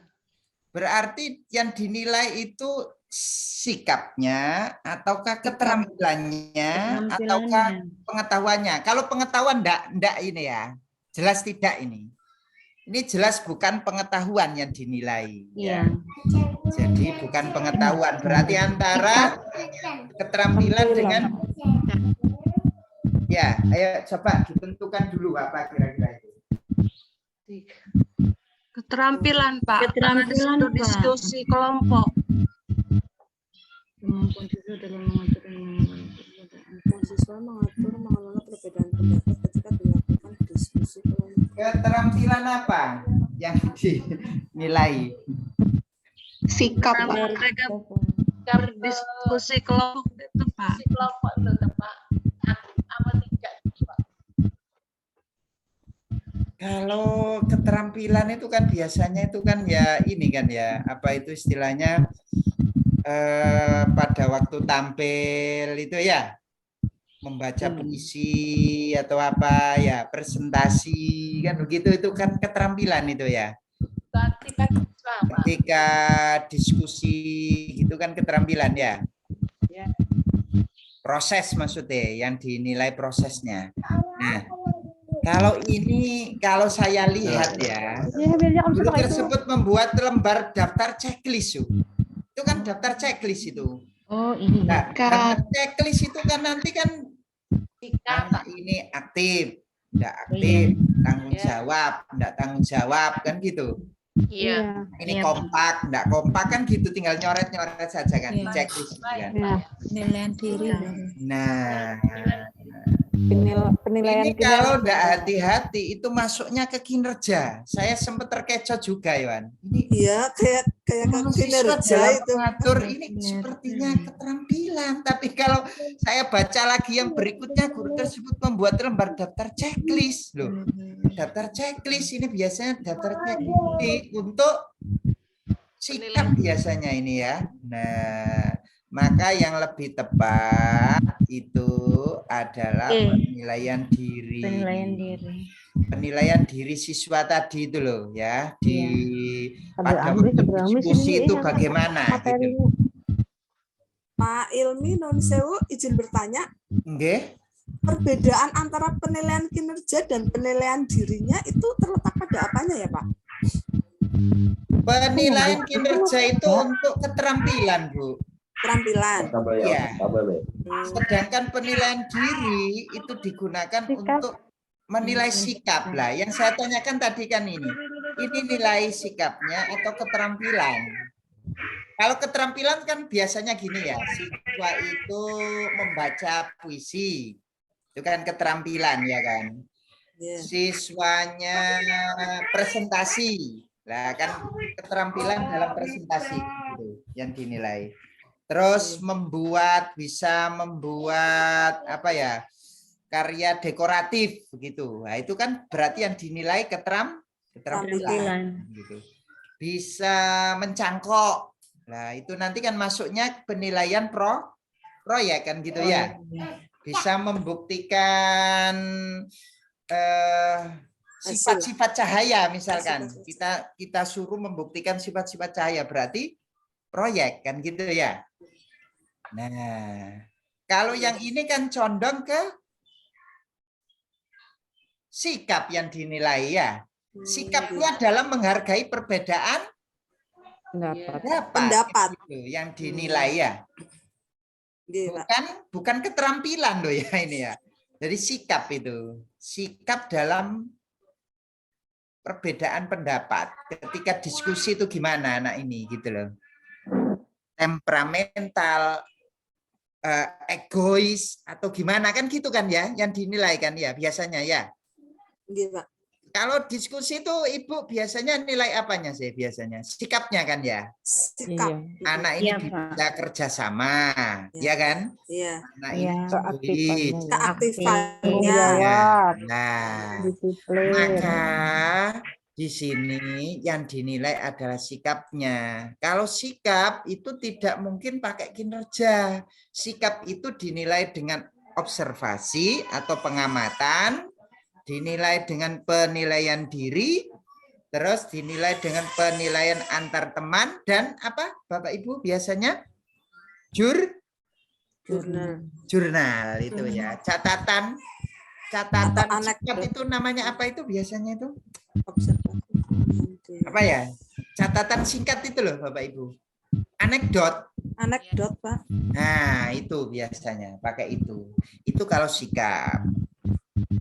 Berarti yang dinilai itu sikapnya ataukah keterampilannya ataukah pengetahuannya. Kalau pengetahuan enggak ini ya. Jelas tidak ini. Ini jelas bukan pengetahuan yang dinilai ya. Jadi bukan pengetahuan. Berarti antara keterampilan dengan ya, ayo coba ditentukan dulu apa kira-kira itu. Keterampilan, Pak. Keterampilan, Karena Pak. diskusi kelompok. Kemampuan siswa dalam mengatur dan Kemampuan siswa mengatur mengelola perbedaan pendapat ketika dilakukan diskusi kelompok. Keterampilan apa yang dinilai? Sikap, Pak. Mereka berdiskusi kelompok itu, Pak. Diskusi kelompok itu Pak. Apa tidak Pak? Kalau keterampilan itu kan biasanya itu kan ya ini kan ya apa itu istilahnya pada waktu tampil itu ya membaca puisi atau apa ya presentasi kan begitu itu kan keterampilan itu ya. Keaktifan siswa Pak. Ketika diskusi gitu kan keterampilan ya. Ya. Proses maksudnya yang dinilai prosesnya. Nah, kalau saya lihat ya, guru tersebut membuat lembar daftar checklist itu kan daftar checklist itu. Oh iya. Nah, daftar checklist itu kan nanti kan Sikap. ini aktif, enggak aktif, tanggung jawab, enggak tanggung jawab kan gitu. Iya. Ini kompak, enggak kompak kan gitu, tinggal nyoret-nyoret saja kan di Iya. checklist kan. Penilaian diri. Nah, Penilaian ini kalau enggak hati-hati itu masuknya ke kinerja. Saya sempat terkecoh juga, Iwan. Ini Iya, kayak kinerja dalam itu. mengatur ini sepertinya keterampilan. Tapi kalau saya baca lagi yang berikutnya, guru tersebut membuat lembar daftar checklist loh. Daftar checklist ini biasanya daftar checklist untuk sikap biasanya ini ya. Nah, maka yang lebih tepat itu adalah penilaian diri. Penilaian diri. Penilaian diri siswa tadi itu loh ya di Ambil pada waktu seberang diskusi sini, itu ya, bagaimana gitu. Pak Ilmi non sewu izin bertanya. Nggih. Perbedaan antara penilaian kinerja dan penilaian dirinya itu terletak pada apanya ya Pak? Penilaian kinerja itu untuk keterampilan, Bu. Keterampilan. Iya. Sedangkan penilaian diri itu digunakan untuk menilai sikap lah. Yang saya tanyakan tadi kan ini nilai sikapnya atau keterampilan. Kalau keterampilan kan biasanya gini ya, siswa itu membaca puisi. Itu kan keterampilan ya kan. Siswanya presentasi. Lah kan keterampilan dalam presentasi gitu yang dinilai. Terus bisa membuat apa ya? Karya dekoratif begitu. Nah, itu kan berarti yang dinilai keterampilan gitu. Bisa mencangkok. Nah, itu nanti kan masuknya penilaian proyek kan gitu ya. Bisa membuktikan sifat-sifat cahaya misalkan. Kita suruh membuktikan sifat-sifat cahaya berarti proyek kan gitu ya. Nah, kalau yang ini kan condong ke sikap yang dinilai ya. Sikapnya dalam menghargai perbedaan pendapat gitu, yang dinilai ya. Bukan keterampilan loh ya ini ya. Jadi sikap itu. Sikap dalam perbedaan pendapat. Ketika diskusi itu gimana anak ini gitu loh. Temperamental, egois atau gimana kan gitu kan ya yang dinilai kan ya biasanya ya. Kalau diskusi itu Ibu biasanya nilai apanya sih biasanya? Sikapnya kan ya? Sikap. Anak ini bisa kerjasama, ya kan? Iya. Anak ini keaktifannya. Nah, maka di sini yang dinilai adalah sikapnya. Kalau sikap itu tidak mungkin pakai kinerja. Sikap itu dinilai dengan observasi atau pengamatan, dinilai dengan penilaian diri, terus dinilai dengan penilaian antar teman dan apa Bapak Ibu biasanya jurnal itu ya, catatan sikap itu namanya apa itu biasanya itu apa ya, catatan singkat itu loh Bapak Ibu, anekdot Pak. Nah itu biasanya pakai itu kalau sikap.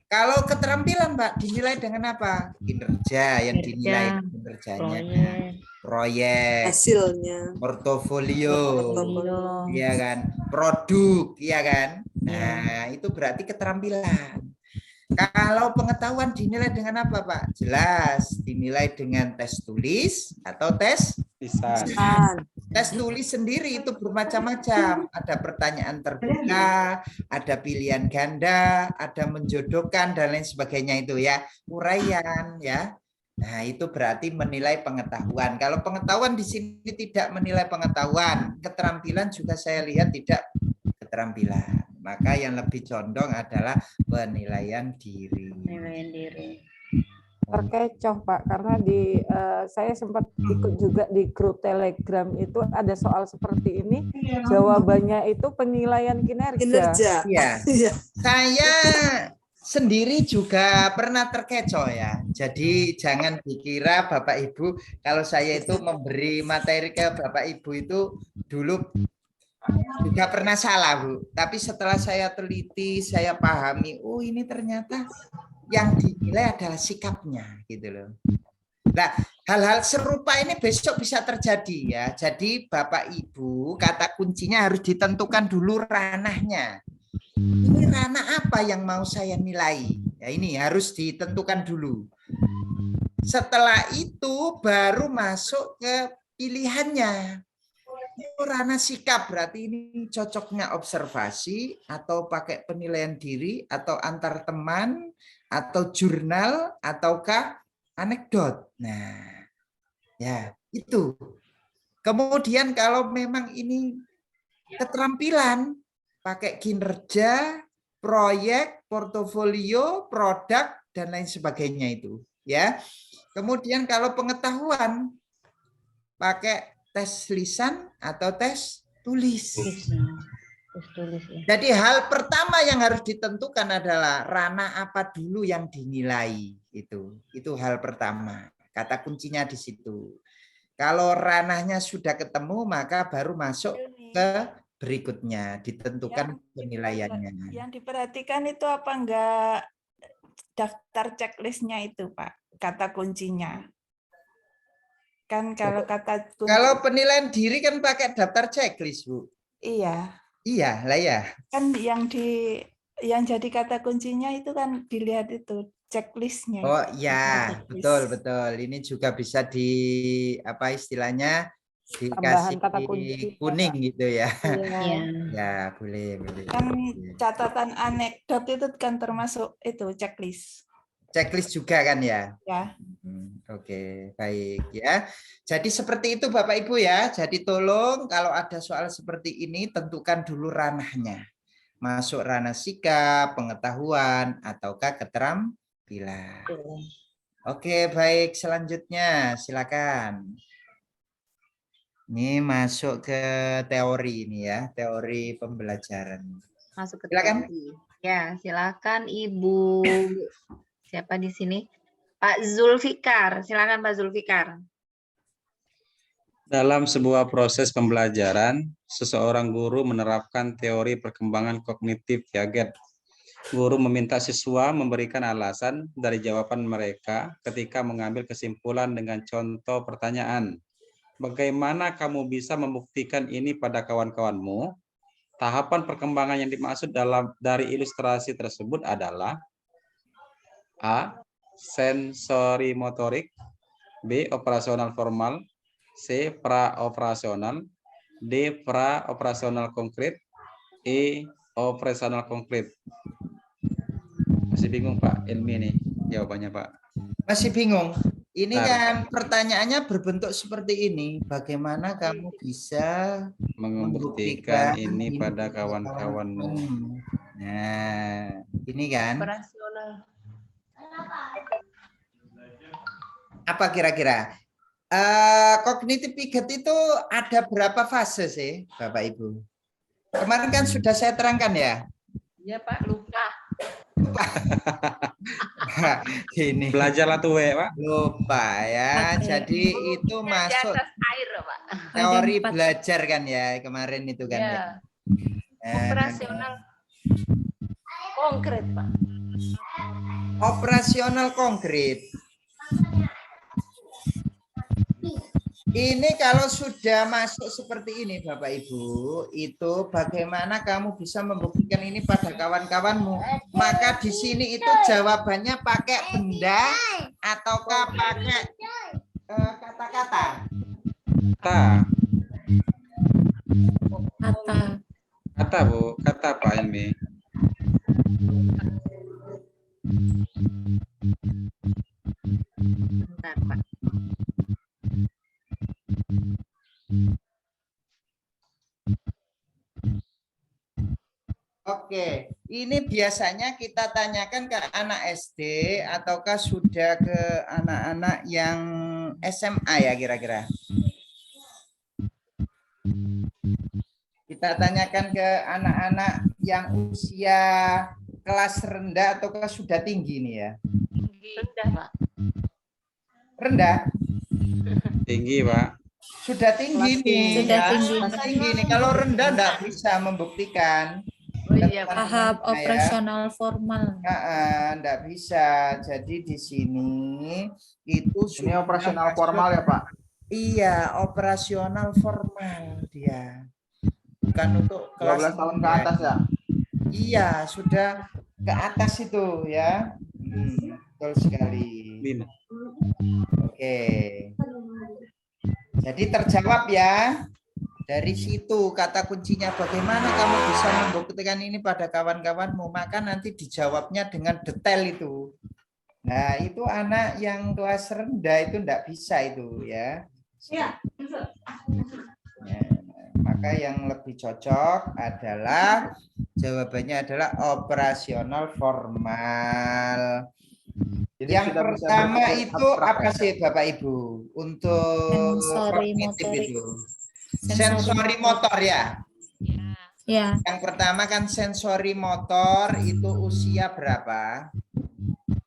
Kalau keterampilan Mbak dinilai dengan apa? Kinerja yang dinilai kinerjanya, proyek, hasilnya, portofolio, ya kan, produk, ya kan. Nah itu berarti keterampilan. Kalau pengetahuan dinilai dengan apa Pak? Jelas dinilai dengan tes tulis atau tes lisan. Tes tulis sendiri itu bermacam-macam. Ada pertanyaan terbuka, ada pilihan ganda, ada menjodohkan dan lain sebagainya itu ya. Uraian ya. Nah, itu berarti menilai pengetahuan. Kalau pengetahuan di sini tidak menilai pengetahuan, keterampilan juga saya lihat tidak keterampilan. Maka yang lebih condong adalah penilaian diri. Penilaian diri. Terkecoh Pak, karena saya sempat ikut juga di grup Telegram itu ada soal seperti ini, jawabannya itu penilaian kinerja. Iya. Saya sendiri juga pernah terkecoh ya. Jadi jangan dikira Bapak Ibu kalau saya itu memberi materi ke Bapak Ibu itu dulu juga pernah salah Bu. Tapi setelah saya teliti, saya pahami, oh ini ternyata yang dinilai adalah sikapnya gitu loh. Nah, hal-hal serupa ini besok bisa terjadi ya. Jadi Bapak Ibu, kata kuncinya harus ditentukan dulu ranahnya. Ini ranah apa yang mau saya nilai? Ya ini harus ditentukan dulu. Setelah itu baru masuk ke pilihannya. Itu ranah sikap, berarti ini cocoknya observasi atau pakai penilaian diri atau antar teman atau jurnal ataukah anekdot. Nah, ya itu. Kemudian kalau memang ini keterampilan pakai kinerja, proyek, portofolio, produk dan lain sebagainya itu, ya. Kemudian kalau pengetahuan pakai tes lisan atau tes tulis. Tulis ya. Jadi hal pertama yang harus ditentukan adalah ranah apa dulu yang dinilai. Itu hal pertama. Kata kuncinya di situ. Kalau ranahnya sudah ketemu, maka baru masuk ke berikutnya, ditentukan penilaiannya. Yang diperhatikan itu apa enggak daftar checklistnya itu, Pak? Kata kuncinya. Kan kalau kata kunci, kalau penilaian diri kan pakai daftar checklist, Bu. Iya. Iya, lah ya. Kan yang jadi kata kuncinya itu kan dilihat itu checklistnya. Oh iya, betul. Ini juga bisa apa istilahnya dikasih kata kunci, kuning gitu ya. Iya. Ya, boleh. Kan catatan anekdot itu kan termasuk itu checklist. Checklist juga kan ya? Ya. Oke, baik ya. Jadi seperti itu Bapak Ibu ya. Jadi tolong kalau ada soal seperti ini tentukan dulu ranahnya. Masuk ranah sikap, pengetahuan, ataukah keterampilan. Oke, baik. Selanjutnya silakan. Ini masuk ke teori ini ya, teori pembelajaran. Masuk ke Silakan. teori. Ya, silakan Ibu. Siapa di sini? Pak Zulfikar. Silakan Pak Zulfikar. Dalam sebuah proses pembelajaran, seseorang guru menerapkan teori perkembangan kognitif Piaget. Guru meminta siswa memberikan alasan dari jawaban mereka ketika mengambil kesimpulan dengan contoh pertanyaan. Bagaimana kamu bisa membuktikan ini pada kawan-kawanmu? Tahapan perkembangan yang dimaksud dari ilustrasi tersebut adalah A. Sensori motorik, B. Operasional formal, C. Praoperasional, D. Praoperasional konkret, E. Operasional konkret. Masih bingung Pak Ilmi nih jawabannya Pak? Masih bingung? Ini Bentar. kan pertanyaannya berbentuk seperti ini. Bagaimana kamu bisa Membuktikan ini pada kawan-kawanmu? Nah, ini kan. Operasional. Apa kira-kira? Kognitif Piaget itu ada berapa fase sih, Bapak Ibu? Kemarin kan sudah saya terangkan ya. Iya Pak, lupa. Ini Belajarlah tuh Pak. lupa ya. Jadi itu Di masuk atas air Pak. teori belajar kan ya kemarin itu kan Ya. ya. Operasional konkret Pak. Operasional konkret. Ini kalau sudah masuk seperti ini Bapak Ibu, itu bagaimana kamu bisa membuktikan ini pada kawan-kawanmu? Maka di sini itu jawabannya pakai benda ataukah pakai kata-kata? Kata Bu, kata Pak Ilmi. Bentar, Pak. Oke, ini biasanya kita tanyakan ke anak SD ataukah sudah ke anak-anak yang SMA ya kira-kira? Kita tanyakan ke anak-anak yang usia kelas rendah ataukah sudah tinggi nih ya? Rendah Pak. Rendah? Tinggi Pak. Sudah tinggi nih. Sudah ya. tinggi. Sudah tinggi nih. Kalau rendah enggak bisa membuktikan. Oh iya Pak. Tahap operasional formal. Enggak bisa. Jadi di sini itu Ini operasional formal ya Pak? Iya, operasional formal dia. Bukan untuk 12 tahun ke atas ya? Iya, sudah ke atas itu ya. Betul sekali. Oke. Jadi terjawab ya. Dari situ kata kuncinya bagaimana kamu bisa membuktikan ini pada kawan-kawanmu, maka nanti dijawabnya dengan detail itu. Nah, itu anak yang kelas rendah itu enggak bisa itu ya. Ya, maka yang lebih cocok adalah jawabannya adalah operasional formal. Jadi yang sudah bisa pertama berpikir itu abstrak apa ya? sih Bapak Ibu untuk Sensori kognitif motorik. itu? Sensori motor ya. Ya. Yang pertama kan sensori motor itu usia berapa?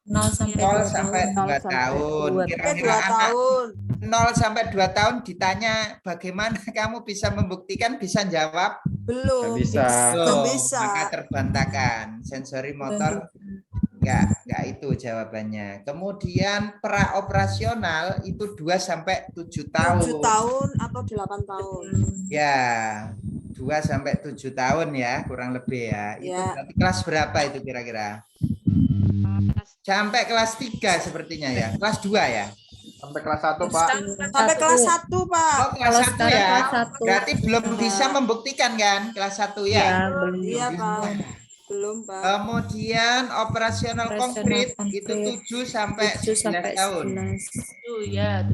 0 sampai 0 2 sampai tahun. 2 tahun. Kira-kira 2 anak tahun. 0 sampai 2 tahun ditanya bagaimana kamu bisa membuktikan, bisa jawab? Belum. Belum. Bisa. Maka terbantahkan. Sensori motor enggak itu jawabannya. Kemudian praoperasional itu 2 sampai 7 tahun. 7 tahun atau 8 tahun. Ya, 2 sampai 7 tahun ya, kurang lebih ya. Itu Ya. berarti kelas berapa itu kira-kira? Sampai kelas 3 sepertinya ya. Kelas 2 ya. Sampai kelas 1, Pak. Sampai kelas 1, Pak. Oh, kelas 1 ya. kelas 1. Berarti belum bisa membuktikan kan kelas 1 ya? Ya, belum. Iya, Pak. Belum, Pak. Kemudian operasional konkret itu 7 sampai 11 tahun.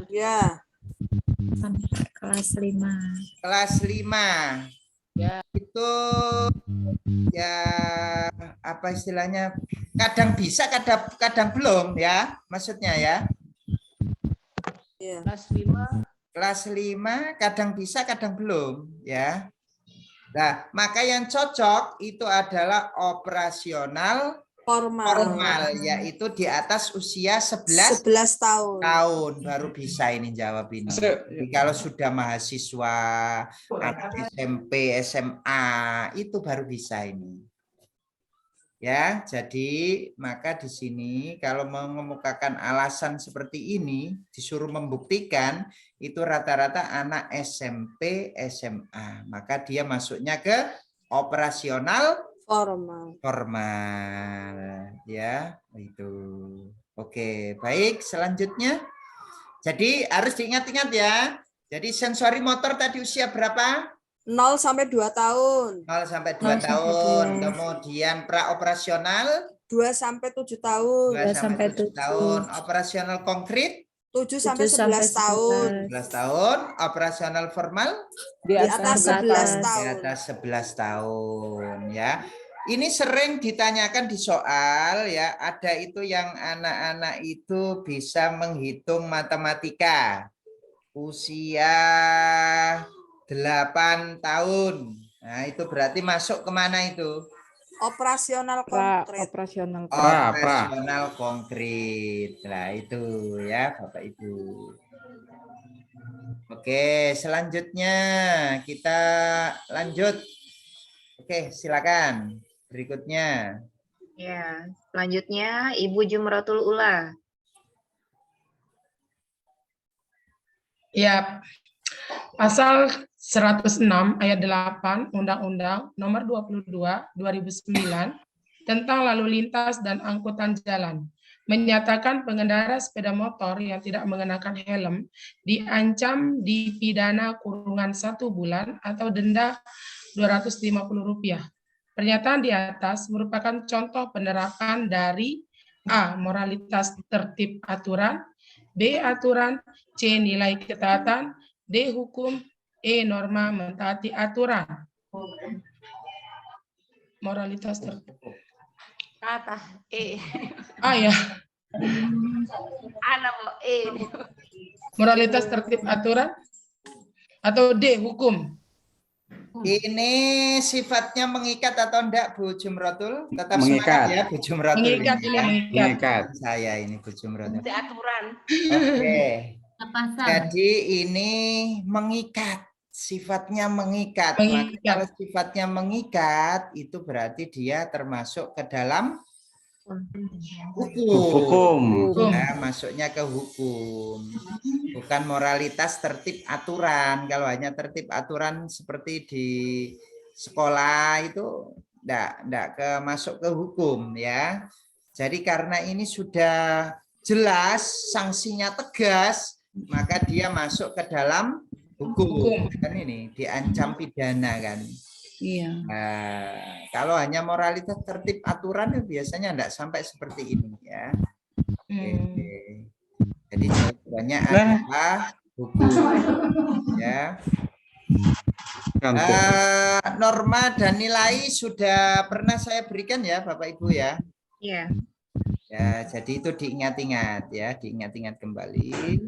Ya. Sampai kelas 5. Kelas 5. Ya. Itu ya apa istilahnya? Kadang bisa, kadang belum ya, maksudnya ya. Iya. Kelas 5 kadang bisa, kadang belum ya. Nah, maka yang cocok itu adalah operasional formal, yaitu di atas usia 11 tahun baru bisa ini jawab ini. Jadi kalau sudah mahasiswa, anak SMP, SMA itu baru bisa ini. Ya, jadi maka di sini kalau mengemukakan alasan seperti ini disuruh membuktikan itu rata-rata anak SMP, SMA. Maka dia masuknya ke operasional formal ya, itu. Oke, baik, selanjutnya. Jadi harus diingat-ingat ya. Jadi sensori motor tadi usia berapa? 0 sampai 2 tahun. 0 sampai 2 tahun. Kemudian praoperasional 2 sampai 7 tahun. 2 sampai 7 tahun. Operasional konkret 7 sampai 11 tahun. 11 tahun. Operasional formal Di atas 11 tahun. Di atas 11 tahun ya. Ini sering ditanyakan di soal ya, ada itu yang anak-anak itu bisa menghitung matematika. Usia 8 tahun. Nah, itu berarti masuk kemana itu? Operasional konkret. Operasional konkret. Nah, itu ya, Bapak Ibu. Oke, selanjutnya kita lanjut. Oke, silakan. Berikutnya. Ya, selanjutnya Ibu Jumratul Ula. Ya, pasal 106 ayat 8 Undang-Undang Nomor 22 2009 tentang lalu lintas dan angkutan jalan menyatakan pengendara sepeda motor yang tidak mengenakan helm diancam dipidana kurungan 1 bulan atau denda Rp250. Pernyataan di atas merupakan contoh penerapan dari A. Moralitas tertib aturan, B. Aturan, C. Nilai ketaatan, D. Hukum, E. Norma mentaati aturan. Moralitas tertib. Kata E. Ah ya. Ana mau E. Moralitas tertib aturan atau D. Hukum. Ini sifatnya mengikat atau enggak, Bu Jumratul? Tetap Mengikat. semangat ya, Bu Jumratul. Mengikat, ini, ya. Mengikat. Saya ini Bu Jumratul. Di aturan. Oke. Pasal. Jadi ini mengikat, sifatnya mengikat. Maka kalau sifatnya mengikat, itu berarti dia termasuk ke dalam hukum. Nah, masuknya ke hukum. Bukan moralitas tertib aturan. Kalau hanya tertib aturan seperti di sekolah itu enggak masuk ke hukum ya. Jadi karena ini sudah jelas sanksinya tegas, maka dia masuk ke dalam hukum. Kan ini diancam pidana kan. Iya. Nah, kalau hanya moralitas tertib aturan biasanya enggak sampai seperti ini ya. Oke. Jadi jawabannya adalah hukum ya. Norma dan nilai sudah pernah saya berikan ya Bapak Ibu ya. Iya. Ya, jadi itu diingat-ingat ya, diingat-ingat kembali.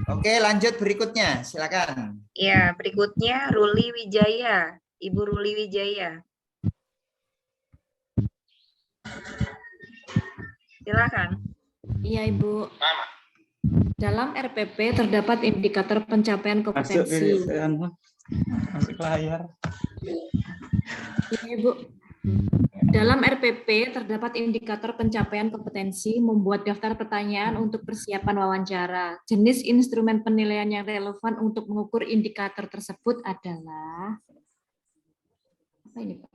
Oke, lanjut berikutnya, silakan. Ya, berikutnya Ruli Wijaya. Ibu Ruli Wijaya. Silakan. Iya, Ibu. Dalam RPP terdapat indikator pencapaian kompetensi. Masuk layar. Iya, Ibu. Dalam RPP terdapat indikator pencapaian kompetensi, membuat daftar pertanyaan untuk persiapan wawancara. Jenis instrumen penilaian yang relevan untuk mengukur indikator tersebut adalah apa ini, Pak?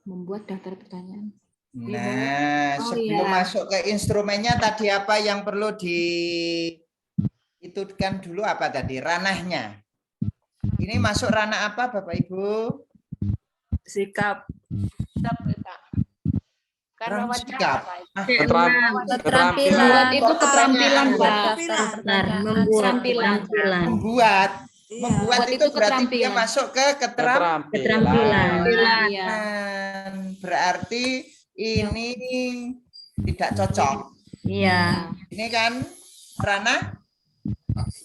Membuat daftar pertanyaan. Nah, Oh, sebelum iya. masuk ke instrumennya tadi apa yang perlu diitutkan dulu apa tadi? Ranahnya. Ini masuk ranah apa Bapak Ibu? Sikap. Sikap, Pak. Karena Ranah wawancara, sikap. Pak. Keterampilan itu keterampilan, Pak. Membuat Buat itu itu berarti dia keterampilan. masuk ke Keterampilan. Iya. Berarti ini tidak cocok. Iya. Ini kan ranah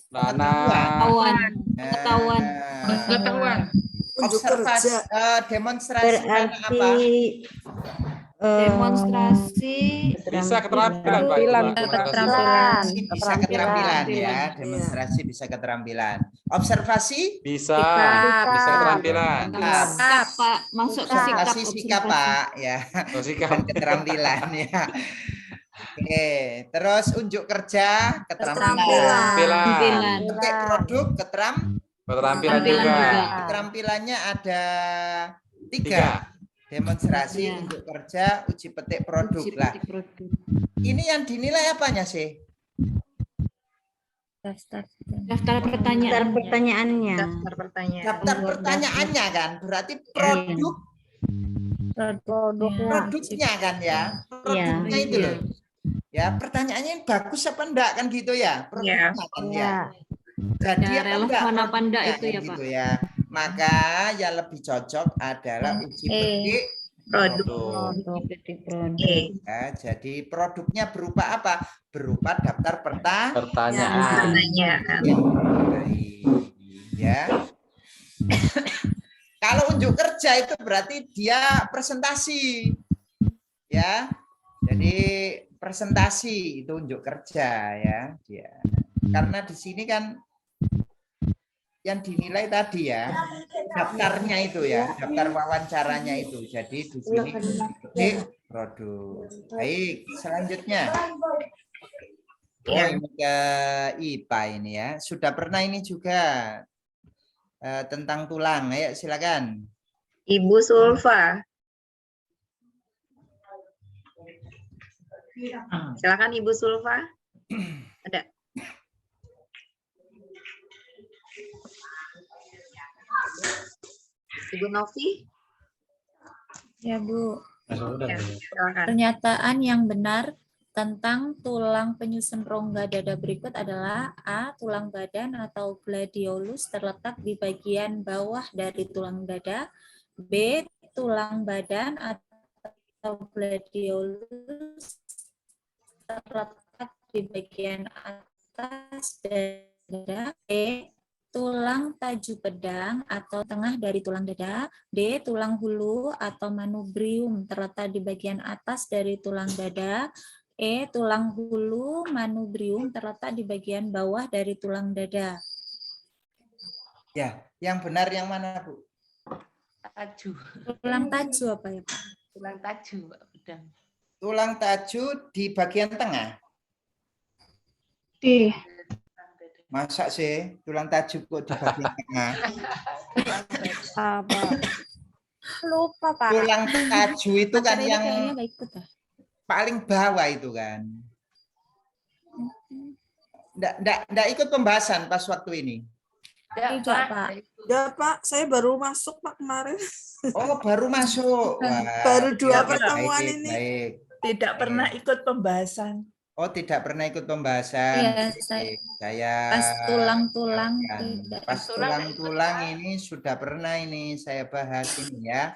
Pengetahuan. Pengetahuan. observasi demonstrasi ranah apa? Demonstrasi Bisa keterampilan, Pak. keterampilan. Bisa keterampilan ya, demonstrasi bisa keterampilan. Observasi Bisa keterampilan. Sikap, Pak. Masuk ke sikap. observasi sikap Pak ya. Oh, sikap. Bukan keterampilan ya. Oke, terus unjuk kerja keterampilan. Petik produk Keterampilan juga. Keterampilannya ada 3. Demonstrasi, unjuk kerja, uji petik produk lah. Ini yang dinilai apanya sih? Daftar pertanyaannya. Daftar pertanyaannya kan, berarti produknya kan ya. Produknya itu loh. Ya, pertanyaannya bagus apa enggak kan gitu ya? Produknya kan ya. Jadi relevan apa enggak itu ya, Pak? gitu ya. Maka yang lebih cocok adalah uji petik produk. Ya, jadi produknya berupa apa? Berupa daftar pertanyaan. Ya. Kalau unjuk kerja itu berarti dia presentasi. Ya. Jadi presentasi itu unjuk kerja ya, dia. Karena di sini kan yang dinilai tadi ya, daftarnya itu ya, daftar wawancaranya itu. Jadi di sini petik produk. Baik, selanjutnya. Oh, ini ke IPA ini ya. Sudah pernah ini juga tentang tulang. Ayo silakan. Ibu Sulfa. Silakan Ibu Sulfa. Ada. Ibu Novi. Ya, Bu. Ya, silakan. Pernyataan yang benar tentang tulang penyusun rongga dada berikut adalah A. Tulang badan atau gladiolus terletak di bagian bawah dari tulang dada. B. Tulang badan atau gladiolus terletak di bagian atas dada. E. Tulang taju pedang atau tengah dari tulang dada. D. Tulang hulu atau manubrium terletak di bagian atas dari tulang dada. E. Tulang hulu manubrium terletak di bagian bawah dari tulang dada. Ya, yang benar yang mana, Bu? Taju. Tulang taju apa ya, Pak? Tulang taju, Pak Bedang. Tulang taju di bagian tengah. D. Masa sih tulang taju kok di bagian tengah? Apa? Lupa, Pak. Tulang taju itu kan yang Kayaknya nggak ikut, ya? paling bawah itu kan. Nggak ikut pembahasan pas waktu ini. Tidak, Pak. Ya Pak, saya baru masuk Pak kemarin. Oh, baru masuk. Wah, Baru 2 ya, pertemuan baik, ini. baik. Tidak pernah ikut pembahasan. Oh, tidak pernah ikut pembahasan. Iya, Baik, saya pas tulang-tulang ya, tidak. pas tulang-tulang ini sudah pernah ini saya bahas ini ya.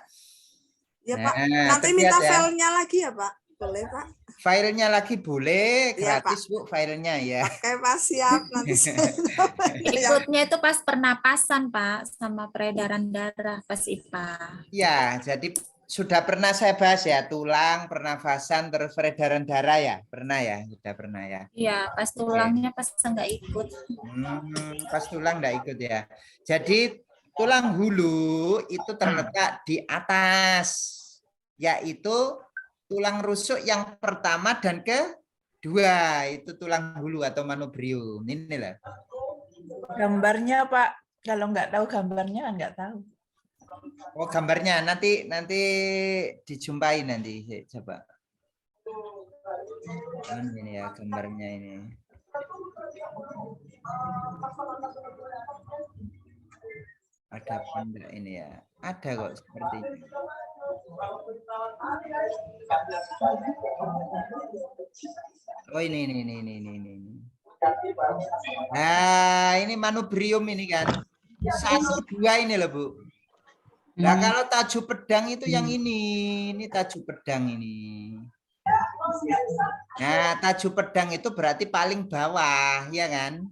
Ya Pak, Nah, nanti terlihat minta ya. filenya lagi ya Pak. Boleh, Pak. Filenya lagi boleh, Iya, gratis Bu filenya ya. Oke, Pak, siap. Nanti saya Ikutnya itu pas pernapasan, Pak, sama peredaran darah pas IPA. Ya, jadi sudah pernah saya bahas ya, tulang, pernafasan, terus peredaran darah ya, pernah ya, sudah pernah ya. Iya, pas tulangnya pas enggak ikut. Pas tulang enggak ikut ya. Jadi tulang hulu itu terletak di atas, yaitu tulang rusuk yang pertama dan kedua, itu tulang hulu atau manubrium. Ini lah. Gambarnya Pak, kalau nggak tahu gambarnya nggak tahu. Oh, gambarnya nanti dijumpai nanti, coba. Ini ya gambarnya ini. Ada benda ini ya. Ada kok seperti ini. Oh ini. Nah, ini manubrium ini kan. 1, 2 ini loh, Bu. Nah, kalau taju pedang itu yang ini taju pedang ini. Nah, taju pedang itu berarti paling bawah, ya kan?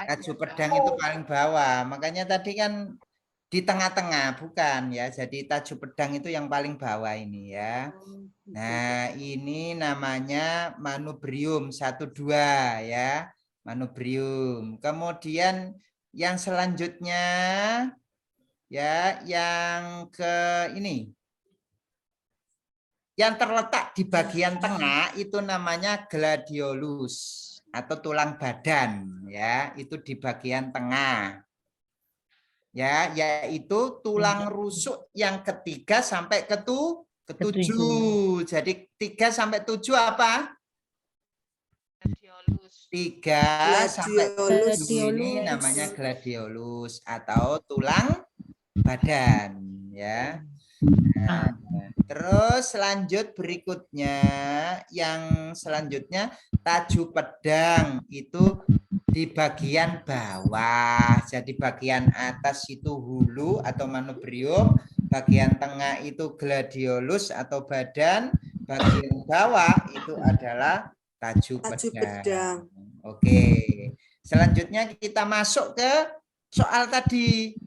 Taju pedang itu paling bawah. Makanya tadi kan di tengah-tengah, bukan ya. Jadi taju pedang itu yang paling bawah ini ya. Nah, ini namanya manubrium 1, 2 ya. Manubrium. Kemudian yang selanjutnya ya, yang ke ini. Yang terletak di bagian tengah itu namanya gladiolus atau tulang badan ya, itu di bagian tengah. Ya, yaitu tulang rusuk yang ketiga sampai ketujuh. Jadi 3 sampai 7 apa? 3 sampai 7 ini namanya gladiolus atau tulang badan ya. Nah, terus lanjut berikutnya, yang selanjutnya taju pedang itu di bagian bawah. Jadi bagian atas itu hulu atau manubrium, bagian tengah itu gladiolus atau badan, bagian bawah itu adalah taju pedang. Oke. Selanjutnya kita masuk ke soal tadi.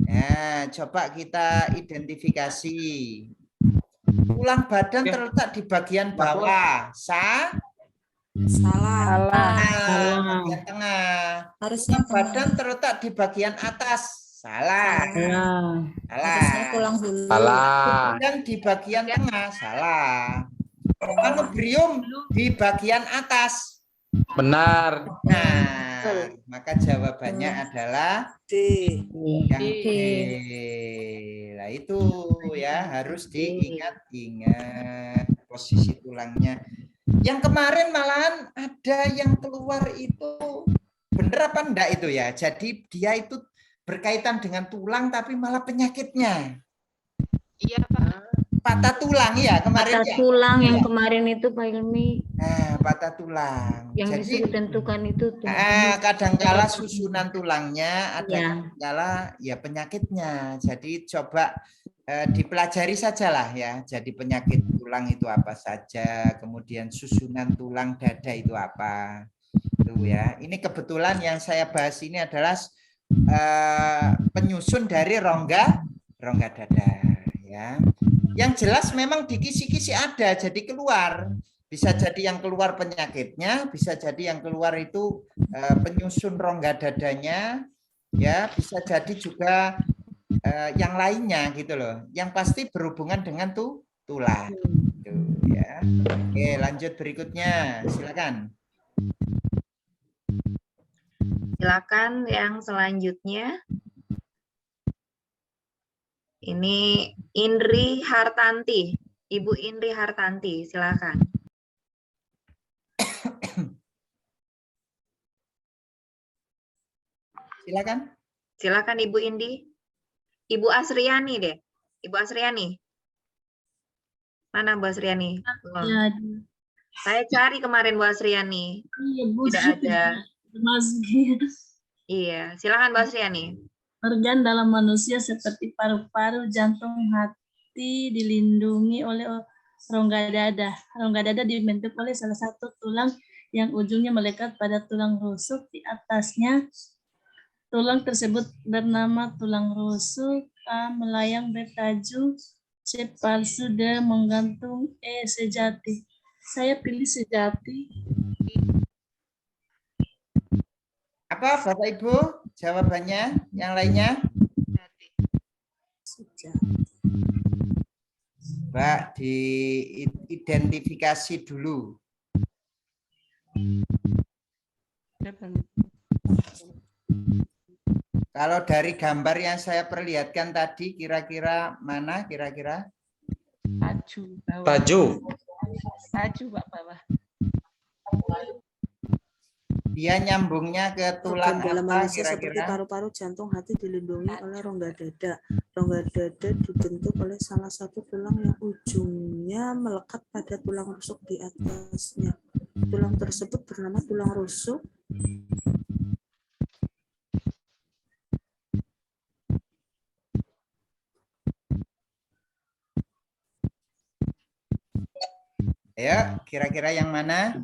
Nah, coba kita identifikasi. Tulang badan terletak di bagian bawah. Salah. Bagian tengah. Harusnya badan terletak di bagian atas. Salah. Harusnya tulang hulu. Badan di bagian tengah. Salah. Manubrium di bagian atas. Benar. Nah, maka jawabannya adalah D. Yang D. Nah, itu ya harus diingat-ingat posisi tulangnya. Yang kemarin malahan ada yang keluar itu bener apa enggak itu ya? Jadi dia itu berkaitan dengan tulang tapi malah penyakitnya. Iya, Pak. Patah tulang ya kemarin. Patah tulang yang kemarin itu Pak Ilmi. Nah, patah tulang. Yang disuruh tentukan itu. Kadangkala susunan tulangnya, ada kadangkala ya penyakitnya. Jadi coba dipelajari sajalah ya. Jadi penyakit tulang itu apa saja, kemudian susunan tulang dada itu apa. Itu ya. Ini kebetulan yang saya bahas ini adalah penyusun dari rongga dada ya. Yang jelas memang di kisi-kisi ada, jadi keluar. Bisa jadi yang keluar penyakitnya, bisa jadi yang keluar itu penyusun rongga dadanya, ya bisa jadi juga yang lainnya gitu loh. Yang pasti berhubungan dengan tulang. Tuh, ya. Oke, lanjut berikutnya, silakan. Silakan yang selanjutnya. Ini Indri Hartanti, Ibu Indri Hartanti, silakan. Silakan. Silakan Ibu Indi. Ibu Asriani deh. Ibu Asriani. Mana Bu Asriani? Oh. Ya, Saya cari kemarin Bu Asriani. iya, Bu. Tidak ada. Iya, silakan Bu Asriani. Organ dalam manusia seperti paru-paru, jantung, hati dilindungi oleh rongga dada. Rongga dada dibentuk oleh salah satu tulang yang ujungnya melekat pada tulang rusuk di atasnya. Tulang tersebut bernama tulang rusuk. A. Melayang. B. Taju. C. Palsu. D. Menggantung. E. Sejati. Saya pilih sejati. Apa Bapak Ibu jawabannya? Yang lainnya? Mbak, diidentifikasi dulu. Kalau dari gambar yang saya perlihatkan tadi, kira-kira mana kira-kira? Taju. Taju. Taju, Pak, bawah. Dia nyambungnya ke tulang Organ dalam apa manusia seperti kira-kira? paru-paru, jantung, hati dilindungi oleh rongga dada. Rongga dada dibentuk oleh salah satu tulang yang ujungnya melekat pada tulang rusuk di atasnya. Tulang tersebut bernama tulang rusuk. Ayo, kira-kira yang mana?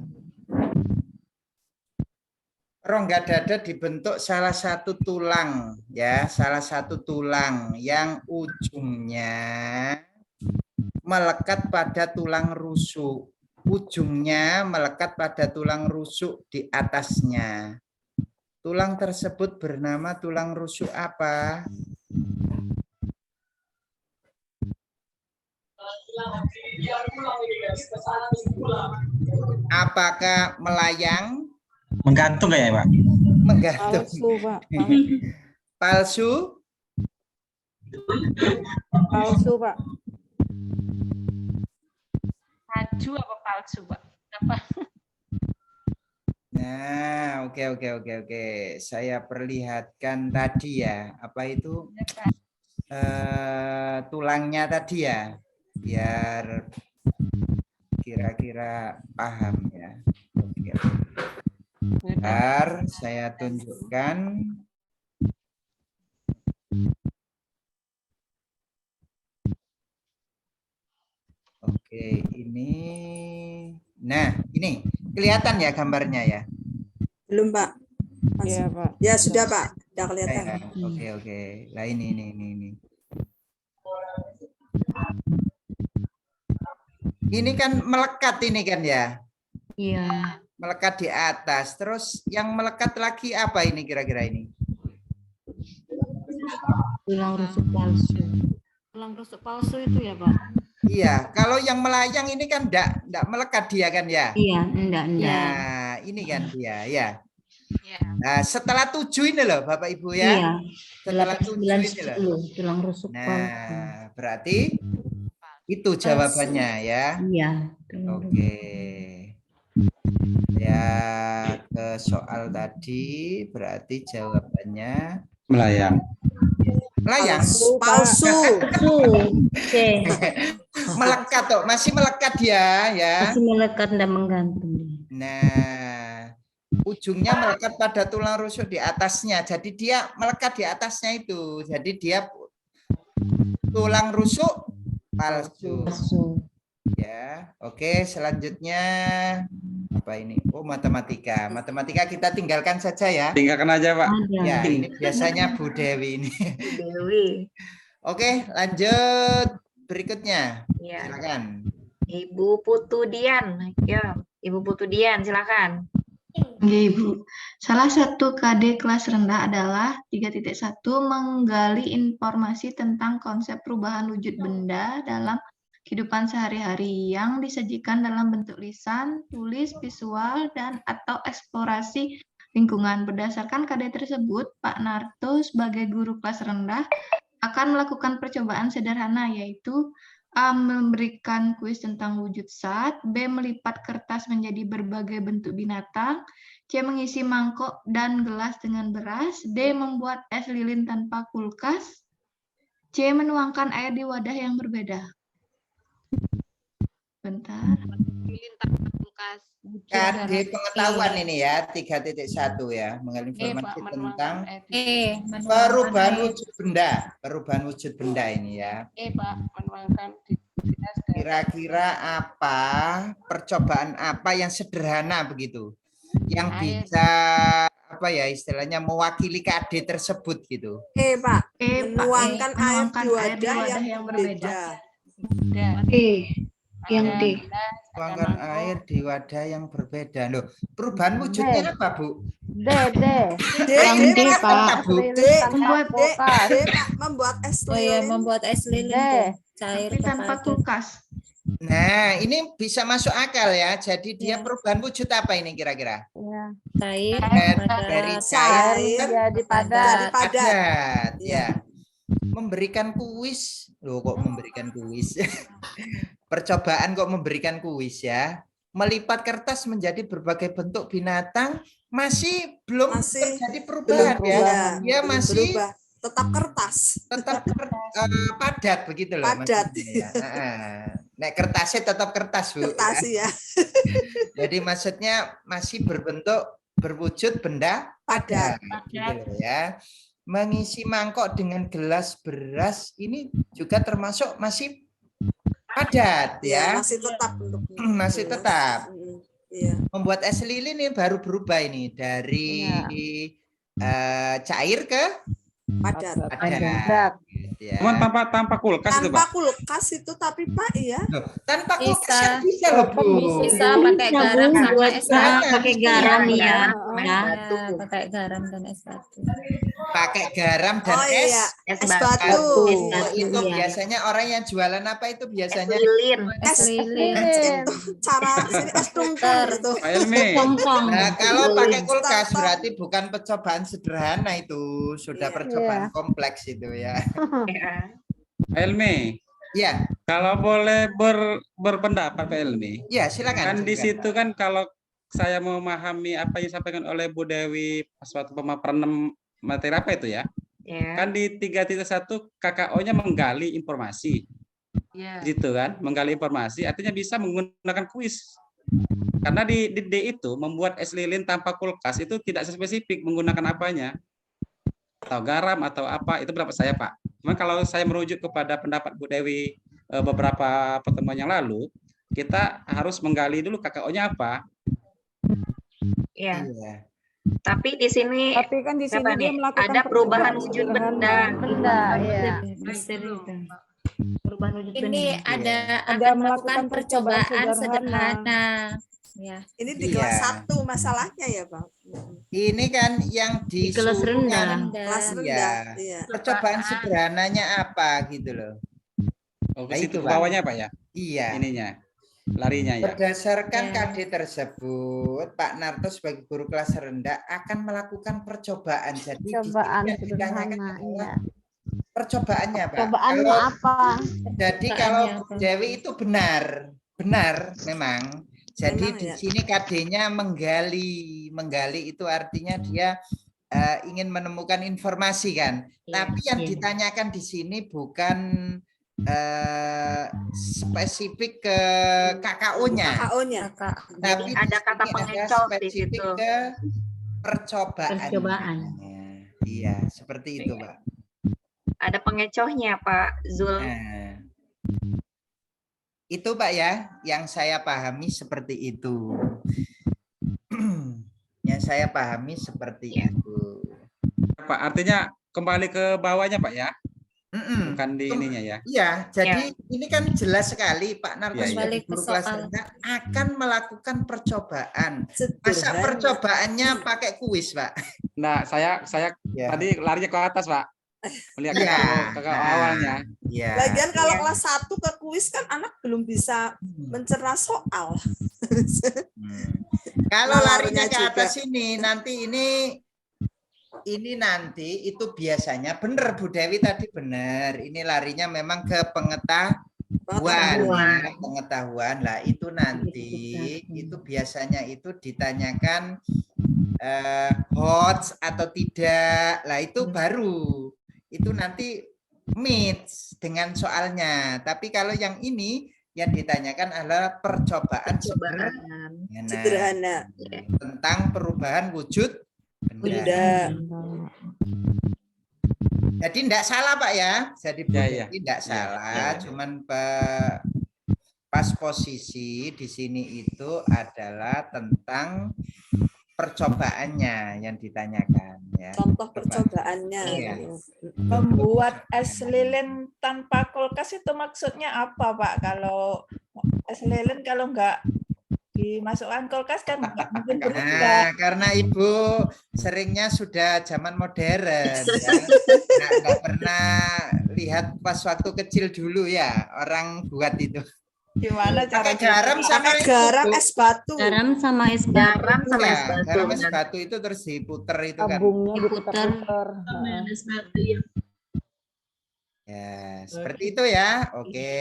Rongga dada dibentuk salah satu tulang, ya, salah satu tulang yang ujungnya melekat pada tulang rusuk. Ujungnya melekat pada tulang rusuk di atasnya. Tulang tersebut bernama tulang rusuk apa? Apakah melayang? Menggantung kayak Pak. Menggantung. Palsu, Pak. Palsu? Palsu, Pak. Taju apa palsu, Pak? Apa? Nah, oke. Saya perlihatkan tadi ya, apa itu tulangnya tadi ya, biar kira-kira paham ya. Oke. Bentar, saya tunjukkan. Oke, ini. Nah, ini kelihatan ya gambarnya ya? Belum, Pak. Iya, Pak. Ya, sudah, Pak. Sudah kelihatan. Oke. Lah ini. Ini kan melekat ini kan ya? Iya. Melekat di atas. Terus yang melekat lagi apa ini kira-kira ini? Tulang rusuk palsu. Tulang rusuk palsu itu ya, Pak? Iya, kalau yang melayang ini kan enggak melekat dia kan ya? Iya, enggak. Nah, ini kan dia ya. Nah, setelah 7 ini loh Bapak Ibu ya. Iya. Setelah 7 ini loh. Tulang rusuk palsu. Nah, berarti itu jawabannya ya. Iya. Oke. Ya, ke soal tadi berarti jawabannya Melayang. melayang. Palsu. Melekat toh, masih melekat dia ya. Masih melekat dan menggantung. Nah, ujungnya melekat pada tulang rusuk di atasnya. Jadi dia melekat di atasnya itu. Jadi dia tulang rusuk palsu. Ya, oke. Selanjutnya apa ini? Oh, matematika. Matematika kita tinggalkan saja ya. Tinggalkan aja Pak. Ya, ini biasanya Bu Dewi ini. Bu Dewi. Oke, lanjut berikutnya. Ya. Silakan. Ibu Putu Dian. Ya, Ibu Putu Dian, silakan. Oke, Ibu. Salah satu KD kelas rendah adalah 3.1 menggali informasi tentang konsep perubahan wujud benda dalam kehidupan sehari-hari yang disajikan dalam bentuk lisan, tulis, visual, dan atau eksplorasi lingkungan. Berdasarkan KD tersebut, Pak Narto sebagai guru kelas rendah akan melakukan percobaan sederhana, yaitu A. Memberikan kuis tentang wujud zat, B. Melipat kertas menjadi berbagai bentuk binatang, C. Mengisi mangkok dan gelas dengan beras, D. Membuat es lilin tanpa kulkas, C. Menuangkan air di wadah yang berbeda. Bentar. Lilin tanpa kulkas. KD pengetahuan ini ya, 3.1 ya, mengenai informasi tentang perubahan wujud benda, perubahan wujud benda ini ya. Pak, menuangkan di Kira-kira apa percobaan apa yang sederhana begitu, yang bisa apa ya istilahnya mewakili KD tersebut gitu? Pak, Pak. menuangkan air di Menuangkan wadah air di yang wadah yang berbeda. Yang D. Tuangkan air di wadah yang berbeda. Loh, perubahan wujudnya apa, Bu? D. Yang D, Pak. Bu? Membuat Pak, membuat es Oh ya, lilin. membuat es lilin tuh, cair tapi tanpa kepada. kulkas. Nah, ini bisa masuk akal ya. Jadi dia perubahan wujud apa ini kira-kira? Cair Dari padat. cair jadi padat. padat, ya. Memberikan kuis. Loh, kok memberikan kuis? Percobaan kok memberikan kuis ya. Melipat kertas menjadi berbagai bentuk binatang masih belum terjadi perubahan ya. Dia masih berubah. Tetap kertas. Tetap padat begitu loh. Padat. Ya. Nek kertasnya tetap kertas, Bu. Kertas ya. Jadi maksudnya masih berwujud benda padat. Gitu ya. Mengisi mangkok dengan gelas beras ini juga termasuk masih padat ya. Masih tetap bentuknya. Masih tetap. Iya. Membuat es lilin ini baru berubah ini dari cair ke Padat. Ya. Cuman tanpa kulkas itu, Tanpa Pak. kulkas itu tapi Pak ya. Tanpa kulkas Bisa. kan bisa loh, Bu. Bisa pakai garam sama es batu. pakai garam ya. Ya, pakai garam dan es batu. Pakai garam dan es batu. Itu Iya. biasanya orang yang jualan apa itu biasanya Es lilin. Itu cara sini es tungkar itu. Pak Elmi. Nah, kalau pakai kulkas berarti bukan percobaan sederhana itu, sudah percobaan kompleks itu ya. Pak Elmi. Ya. Kalau boleh berpendapat Pak Elmi. Ya, silakan. Kan di situ kan kalau saya memahami apa yang disampaikan oleh Bu Dewi pas waktu pemaparan materi apa itu ya? Kan di 3.1 KKO-nya menggali informasi. Gitu kan? Menggali informasi artinya bisa menggunakan kuis. Karena di D itu membuat es lilin tanpa kulkas itu tidak spesifik menggunakan apanya. Atau garam atau apa, itu pendapat saya, Pak. Cuma kalau saya merujuk kepada pendapat Bu Dewi beberapa pertemuan yang lalu, kita harus menggali dulu KKO-nya apa. Iya. Tapi di sini kan di sini apa dia nih? melakukan Ada perubahan percobaan wujud sederhana. benda. Iya. Perubahan wujud benda. Ini ada Ada akan melakukan percobaan sederhana. Ya. Ini di kelas 1 masalahnya ya, Bang. Ini kan yang di kelas rendah. Kelas Iya. rendah. Iya. Percobaan sederhananya apa gitu loh. Oh, Nah, ke situ itu, Pak. bawahnya Pak ya? Iya. Ininya. Larinya ya. Berdasarkan KD tersebut, Pak Narto sebagai guru kelas rendah akan melakukan percobaan. Jadi Cobaan di sini yang ditanyakan sederhana. adalah Iya. percobaannya, Pak. Cobaannya Kalau- apa? Jadi kalau Dewi itu benar memang. Jadi Memang di ya. sini KD-nya menggali itu artinya dia ingin menemukan informasi kan. Tapi yang ditanyakan di sini bukan spesifik ke KKO-nya. KKO-nya. Tapi Ada kata di sini ada pengecoh di spesifik situ. ke percobaan. Percobaan. Iya, seperti itu, Pak. Ada pengecohnya, Pak Zul. Nah, itu Pak ya, yang saya pahami seperti itu. Yang saya pahami seperti itu. Pak, artinya kembali ke bawahnya Pak ya? Bukan di ininya ya. Iya, jadi ini kan jelas sekali Pak Narto Iya, iya. sebagai guru kelas rendah akan melakukan percobaan. Masa percobaannya pakai kuis, Pak? Nah, saya tadi larinya ke atas Pak. Melihat Iya. kakak awalnya. Iya. Lagian kalau kelas 1 ke kuis kan anak belum bisa mencerna soal. Kalau Nah, larinya ke juga. atas ini, nanti ini nanti itu biasanya benar Bu Dewi tadi benar. Ini larinya memang ke pengetahuan lah. Itu nanti itu biasanya itu ditanyakan HOTS atau tidak. Lah itu baru. Itu nanti meets dengan soalnya. Tapi kalau yang ini yang ditanyakan adalah percobaan Sederhana. tentang perubahan wujud benda. Jadi tidak salah Pak ya. Jadi Ya. tidak salah, cuman pas posisi di sini itu adalah tentang percobaannya yang ditanyakan ya. Contoh percobaannya. Iya. Membuat es lilin tanpa kulkas itu maksudnya apa, Pak? Kalau es lilin kalau nggak dimasukkan kulkas kan nggak mungkin berubah. Nah, karena Ibu seringnya sudah zaman modern ya. Nggak pernah lihat pas waktu kecil dulu ya orang buat itu. Gimana Pakai caranya? garam sama Pakai garam es batu. Garam sama es batu. Garam sama Ya, es batu. garam es benar. batu itu terus diputer itu kan. Tabungnya Diputer. diputar-putar. Es batu ya. Ya, seperti itu ya. Oke.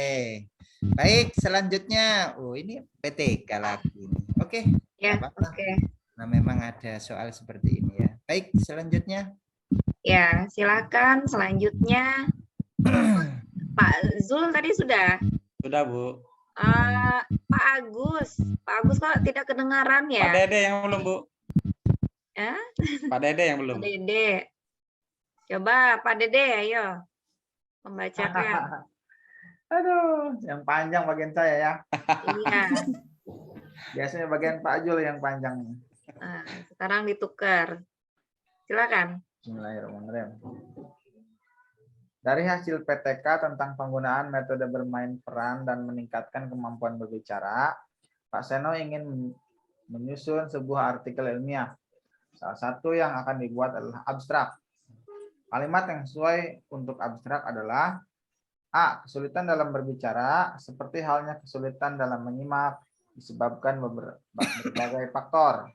Baik, selanjutnya. Oh, ini PTK lagi. Oke. Ya, nggak apa-apa. oke. Nah, memang ada soal seperti ini ya. Baik, selanjutnya. Ya, silakan selanjutnya. Pak Zul tadi sudah. Sudah, Bu. Pak Agus kok tidak kedengaran Pak ya? Dede yang belum, Bu. Ya? Pak Dede yang belum. Pak Dede. Coba Pak Dede ayo membacakan. Aduh, yang panjang bagian saya ya. Iya. Biasanya bagian Pak Jul yang panjang. Nah, sekarang ditukar. Silakan. Bismillahirrahmanirrahim. Dari hasil PTK tentang penggunaan metode bermain peran dan meningkatkan kemampuan berbicara, Pak Seno ingin menyusun sebuah artikel ilmiah. Salah satu yang akan dibuat adalah abstrak. Kalimat yang sesuai untuk abstrak adalah A. Kesulitan dalam berbicara, seperti halnya kesulitan dalam menyimak, disebabkan berbagai faktor.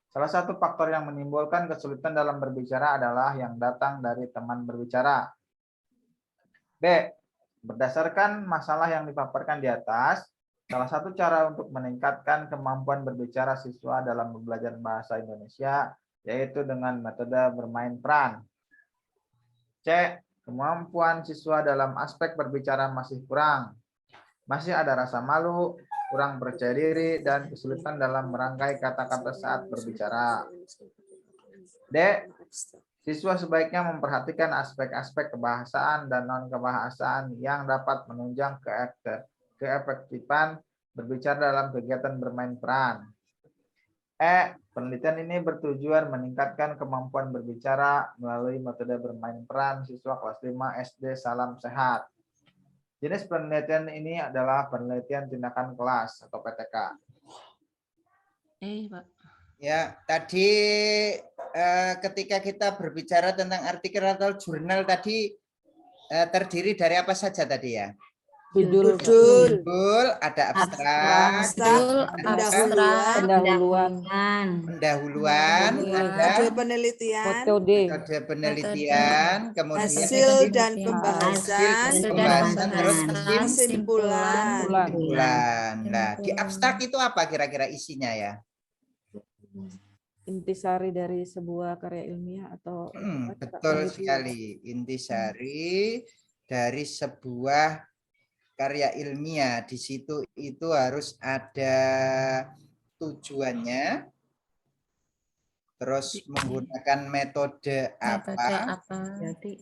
Salah satu faktor yang menimbulkan kesulitan dalam berbicara adalah yang datang dari teman berbicara. B. Berdasarkan masalah yang dipaparkan di atas, salah satu cara untuk meningkatkan kemampuan berbicara siswa dalam belajar bahasa Indonesia yaitu dengan metode bermain peran. C. Kemampuan siswa dalam aspek berbicara masih kurang. Masih ada rasa malu, kurang percaya diri, dan kesulitan dalam merangkai kata-kata saat berbicara. D. Siswa sebaiknya memperhatikan aspek-aspek kebahasaan dan non-kebahasaan yang dapat menunjang keefektifan berbicara dalam kegiatan bermain peran. E. Penelitian ini bertujuan meningkatkan kemampuan berbicara melalui metode bermain peran siswa kelas 5 SD Salam Sehat. Jenis penelitian ini adalah penelitian tindakan kelas atau PTK. Pak. Ya, tadi ketika kita berbicara tentang artikel atau jurnal tadi terdiri dari apa saja tadi ya? Judul, ada abstrak, pendahuluan, metode penelitian, kemudian hasil dan pembahasan, terus kesimpulan. Nah, di abstrak itu apa kira-kira isinya ya? Intisari dari sebuah karya ilmiah atau betul sekali, intisari dari sebuah karya ilmiah. Di situ itu harus ada tujuannya, terus menggunakan metode apa,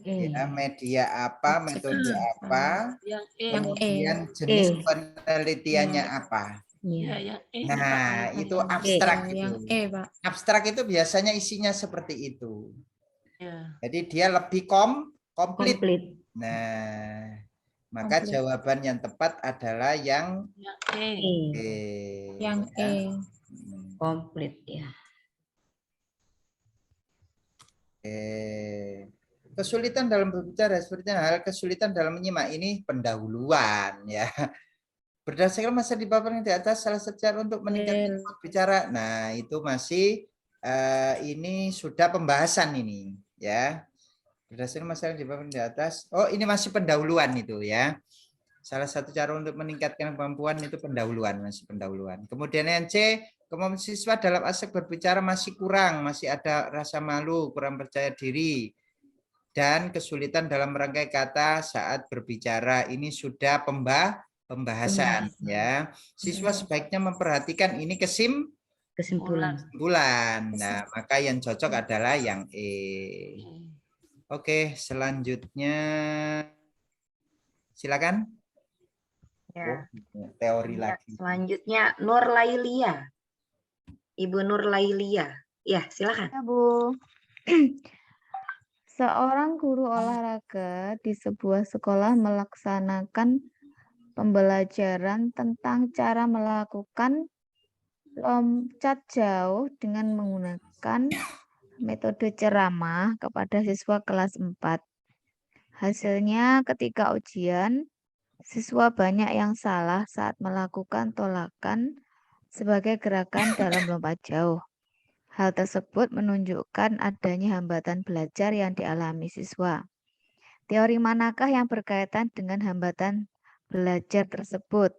ya, media apa, metode apa, kemudian jenis penelitiannya apa. Nah, itu abstrak itu. Abstrak itu biasanya isinya seperti itu. Jadi dia lebih komplit. Nah, maka jawaban yang tepat adalah yang E. Yang E. Komplit ya. Kesulitan dalam berbicara seperti hal kesulitan dalam menyimak ini pendahuluan ya. Berdasarkan masa di paparan di atas, salah satu cara untuk meningkatkan bicara. Nah, itu masih ini sudah pembahasan ini ya. Berdasarkan masalah di paparan di atas. Oh, ini masih pendahuluan itu ya. Salah satu cara untuk meningkatkan kemampuan itu pendahuluan, masih pendahuluan. Kemudian yang C, kemampuan siswa dalam aspek berbicara masih kurang, masih ada rasa malu, kurang percaya diri, dan kesulitan dalam merangkai kata saat berbicara. Ini sudah pembahasan ya. Siswa sebaiknya memperhatikan ini kesimpulan. Nah, maka yang cocok adalah yang E. Oke, selanjutnya silakan. Ya. Teori Ya, lagi. selanjutnya Nur Lailia. Ibu Nur Lailia. Ya, silakan. Ya, Bu. Seorang guru olahraga di sebuah sekolah melaksanakan pembelajaran tentang cara melakukan lompat jauh dengan menggunakan metode ceramah kepada siswa kelas 4. Hasilnya ketika ujian, siswa banyak yang salah saat melakukan tolakan sebagai gerakan dalam lompat jauh. Hal tersebut menunjukkan adanya hambatan belajar yang dialami siswa. Teori manakah yang berkaitan dengan hambatan belajar tersebut?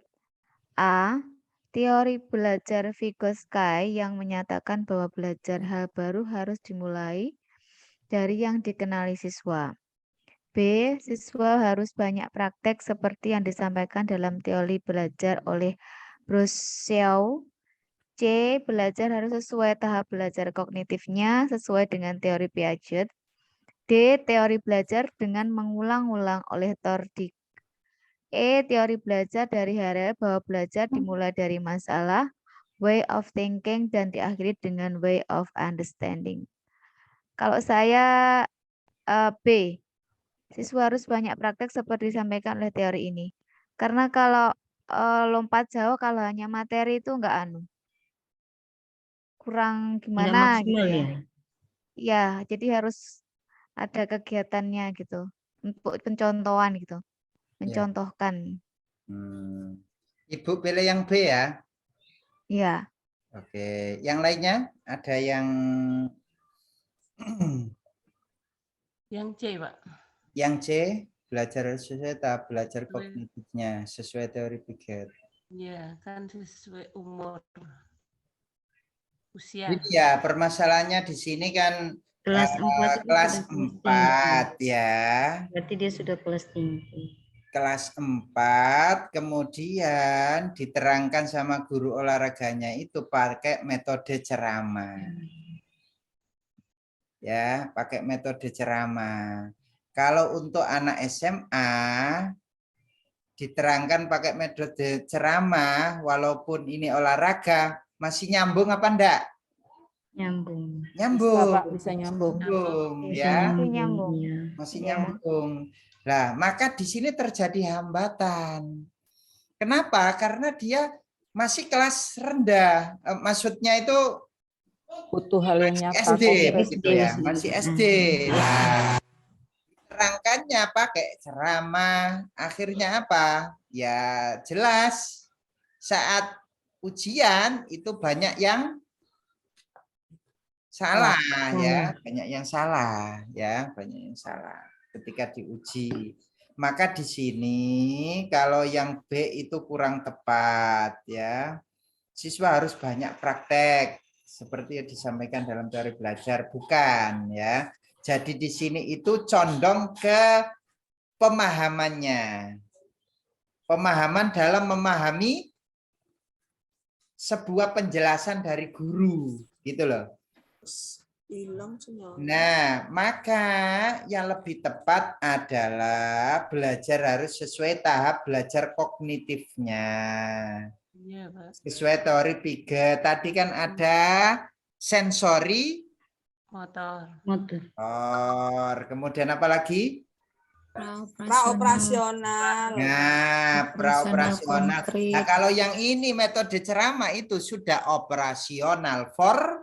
A. Teori belajar Vygotsky yang menyatakan bahwa belajar hal baru harus dimulai dari yang dikenali siswa. B. Siswa harus banyak praktek seperti yang disampaikan dalam teori belajar oleh Brosseau. C. Belajar harus sesuai tahap belajar kognitifnya sesuai dengan teori Piaget. D. Teori belajar dengan mengulang-ulang oleh Tordik. E. Teori belajar dari hal bahwa belajar dimulai dari masalah, way of thinking, dan diakhiri dengan way of understanding. Kalau saya B. Siswa harus banyak praktek seperti disampaikan oleh teori ini. Karena kalau lompat jauh, kalau hanya materi itu enggak kurang gimana gitu maksimal ya. ya. Ya, jadi harus ada kegiatannya gitu. Untuk pencontohan gitu. Mencontohkan. Ibu pilih yang B ya. Ya. Oke, yang lainnya ada yang Yang C, Pak. Yang C, belajar sesuai tahap belajar kognitifnya sesuai teori Piaget. Ya, kan sesuai umur. Usia. Iya, permasalahannya di sini kan Kelas 4 kelas 4 ya. Berarti dia sudah kelas tinggi. Kelas 4, kemudian diterangkan sama guru olahraganya itu pakai metode ceramah. Ya, pakai metode ceramah. Kalau untuk anak SMA diterangkan pakai metode ceramah, walaupun ini olahraga, masih nyambung apa enggak? Nyambung. Nyambung. Bisa nyambung. Ya. Masih nyambung. Masih Ya. nyambung. Nah, maka di sini terjadi hambatan. Kenapa? Karena dia masih kelas rendah. Maksudnya itu butuh hal yang nyata. SD, begitu ya. Masih SD. Nah, terangkannya pakai ceramah. Akhirnya apa? Ya jelas saat ujian itu banyak yang salah ya, banyak yang salah ya, banyak yang salah ketika diuji. Maka di sini kalau yang B itu kurang tepat ya. Siswa harus banyak praktek seperti yang disampaikan dalam teori belajar, bukan ya. Jadi di sini itu condong ke pemahamannya. Pemahaman dalam memahami sebuah penjelasan dari guru, gitu loh. Nah, maka yang lebih tepat adalah belajar harus sesuai tahap belajar kognitifnya. Iya, Pak. Sesuai teori Piaget. Tadi kan ada sensori, Motor. kemudian apa lagi? Praoperasional. Nah, praoperasional. Nah, kalau yang ini metode ceramah itu sudah operasional formal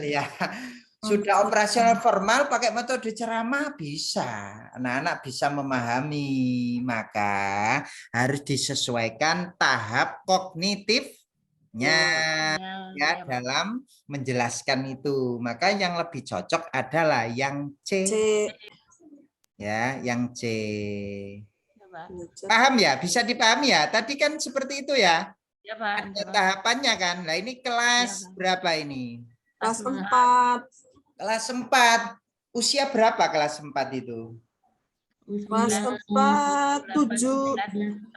ya. Sudah operasional formal pakai metode ceramah bisa. Anak-anak bisa memahami, maka harus disesuaikan tahap kognitifnya ya dalam menjelaskan itu. Maka yang lebih cocok adalah yang C. Ya, yang C. Paham ya? Bisa dipahami ya? Tadi kan seperti itu ya. Ya, Pak. Ada tahapannya kan. Nah, ini kelas berapa ini? Kelas 4. Kelas 4. Usia berapa kelas 4 itu? Kelas 4, 7.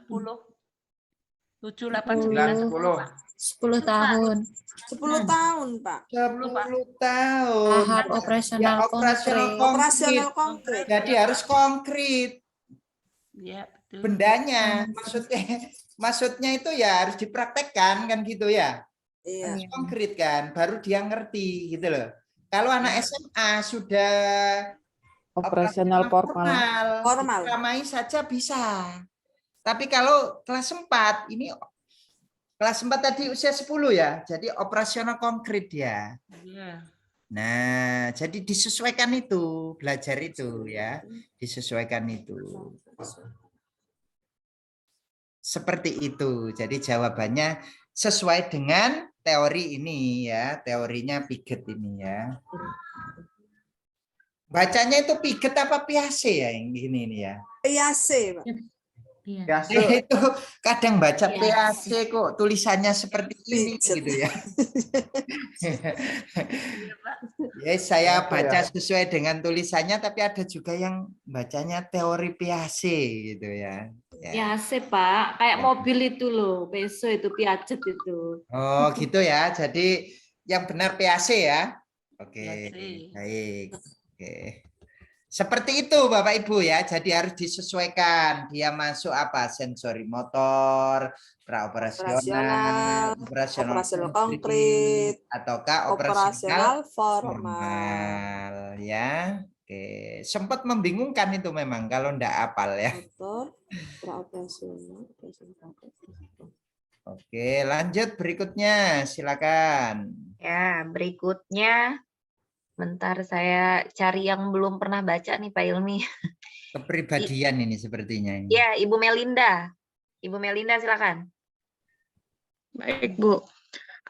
10. 7, 8, 9, 10 tahun. 10 tahun, Pak. 10 tahun. Tahap operasional konkret. Operasional konkret. Jadi harus konkret. Ya, betul. Bendanya, maksudnya itu ya harus dipraktekkan kan gitu ya. Iya. Harus konkret kan, baru dia ngerti gitu loh. Kalau anak SMA sudah Operasional formal. Ramai saja bisa. Tapi kalau kelas 4 ini kelas 4 tadi usia 10 ya. Jadi operasional konkret ya. Iya. Nah, jadi disesuaikan itu, belajar itu ya. Disesuaikan itu. Seperti itu. Jadi jawabannya sesuai dengan teori ini ya. Teorinya Piaget ini ya. Bacanya itu Piaget apa Piaget ya yang gini ini ya? Piaget, Pak. Itu kadang baca Piaget kok tulisannya seperti ini gitu ya. Ya saya baca sesuai dengan tulisannya, tapi ada juga yang bacanya teori Piaget gitu ya. Piaget, Pak. Kayak mobil itu loh, peso itu Piaget itu. Oh gitu ya. Jadi yang benar Piaget ya. Oke, baik. Oke. Seperti itu Bapak Ibu ya. Jadi harus disesuaikan. Dia masuk apa? Sensori motor, operasional konkret, ataukah operasional formal ya. Oke, sempat membingungkan itu memang kalau ndak apal ya. Oke, lanjut berikutnya, silakan. Ya, berikutnya bentar saya cari yang belum pernah baca nih Pak Ilmi. Kepribadian ini sepertinya ini. Ya, Ibu Melinda. Ibu Melinda silakan. Baik, Bu.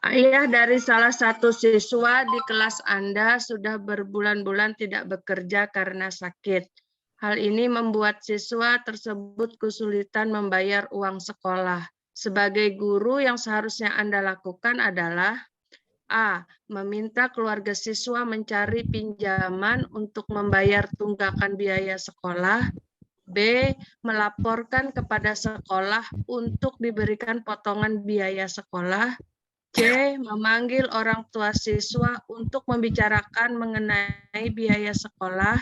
Ayah dari salah satu siswa di kelas Anda sudah berbulan-bulan tidak bekerja karena sakit. Hal ini membuat siswa tersebut kesulitan membayar uang sekolah. Sebagai guru yang seharusnya Anda lakukan adalah A. Meminta keluarga siswa mencari pinjaman untuk membayar tunggakan biaya sekolah. B. Melaporkan kepada sekolah untuk diberikan potongan biaya sekolah. C. Memanggil orang tua siswa untuk membicarakan mengenai biaya sekolah.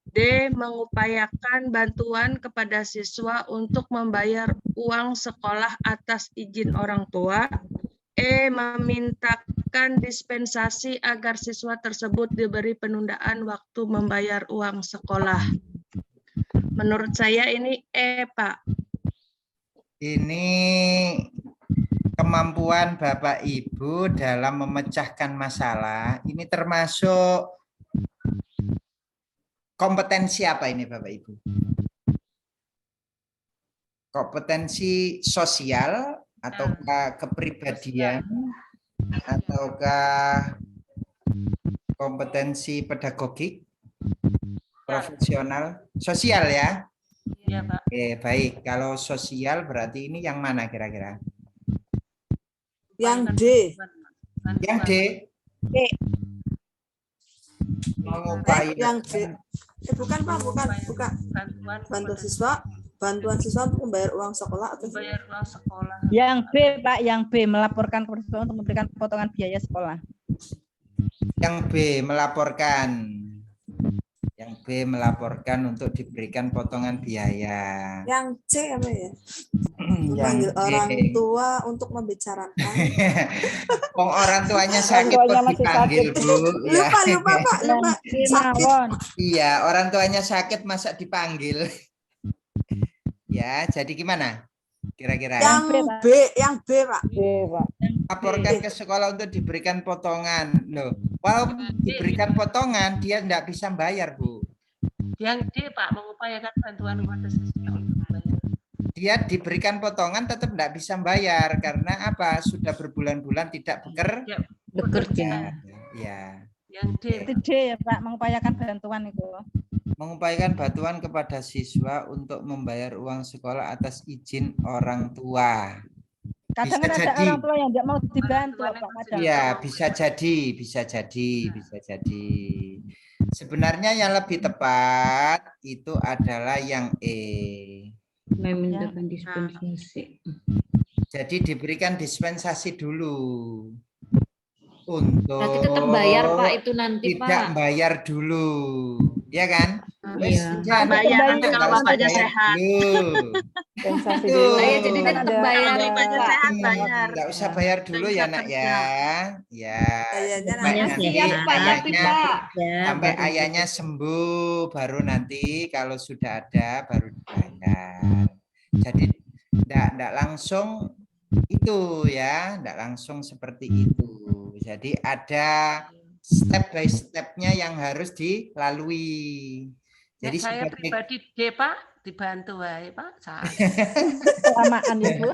D. Mengupayakan bantuan kepada siswa untuk membayar uang sekolah atas izin orang tua. E. Memintakan dispensasi agar siswa tersebut diberi penundaan waktu membayar uang sekolah. Menurut saya ini E, Pak. Ini kemampuan Bapak Ibu dalam memecahkan masalah. Ini termasuk kompetensi apa ini Bapak Ibu? Kompetensi sosial, ataukah kepribadian, ataukah kompetensi pedagogik, profesional, sosial ya? Iya, Pak. Oke, baik. Kalau sosial berarti ini yang mana kira-kira? Yang D. Yang D. Yang D. Bukan Pak, bukan. Bantuan siswa untuk membayar uang sekolah atau membayar uang sekolah. Yang B, Pak, yang B melaporkan kepada sekolah untuk memberikan potongan biaya sekolah. Yang B melaporkan. Yang B melaporkan untuk diberikan potongan biaya. Yang C apa ya? Yang Memanggil orang tua untuk membicarakan. Orang tuanya sakit kok dipanggil, Bu. Lupa Pak, lupa. Sakit. Iya, orang tuanya sakit masa dipanggil. Ya, jadi gimana? Kira-kira. Yang B, Pak. Laporkan ke sekolah untuk diberikan potongan. Loh, walaupun diberikan potongan, dia tidak bisa bayar, Bu. Yang D, Pak, mengupayakan bantuan kepada siswa untuk membayar. Dia diberikan potongan tetap tidak bisa bayar karena apa? Sudah berbulan-bulan tidak bekerja. Ya. Yang D. Itu D ya, Pak, mengupayakan bantuan itu. Mengupayakan bantuan kepada siswa untuk membayar uang sekolah atas izin orang tua. Kadang ada orang tua yang tidak mau dibantu, Pak. Iya, bisa jadi. Sebenarnya yang lebih tepat itu adalah yang E. Memintakan dispensasi. Jadi diberikan dispensasi dulu untuk Berarti tetap bayar Pak itu nanti tidak Pak. bayar dulu, ya kan? Wes Iya. sudah, Bayar nanti kalau nggak usah bapaknya bayar sehat. dulu. Dispensasi Itu. dulu. Iya, jadi Kan tetap bayar Kalau itu bapaknya Pak. sehat bayar. Nggak usah bayar dulu ya nak ya. Ya. Kayaknya Sampai nanti nanti Siap Pak, tapi ayahnya Pak. sampai ayahnya sembuh, baru nanti kalau sudah ada baru dibayar. Jadi enggak langsung itu ya, enggak langsung seperti itu. Jadi ada step by stepnya yang harus dilalui. Jadi saya sebagai pribadi D Pak, dibantu wae Pak. Kelamaan ya Bu.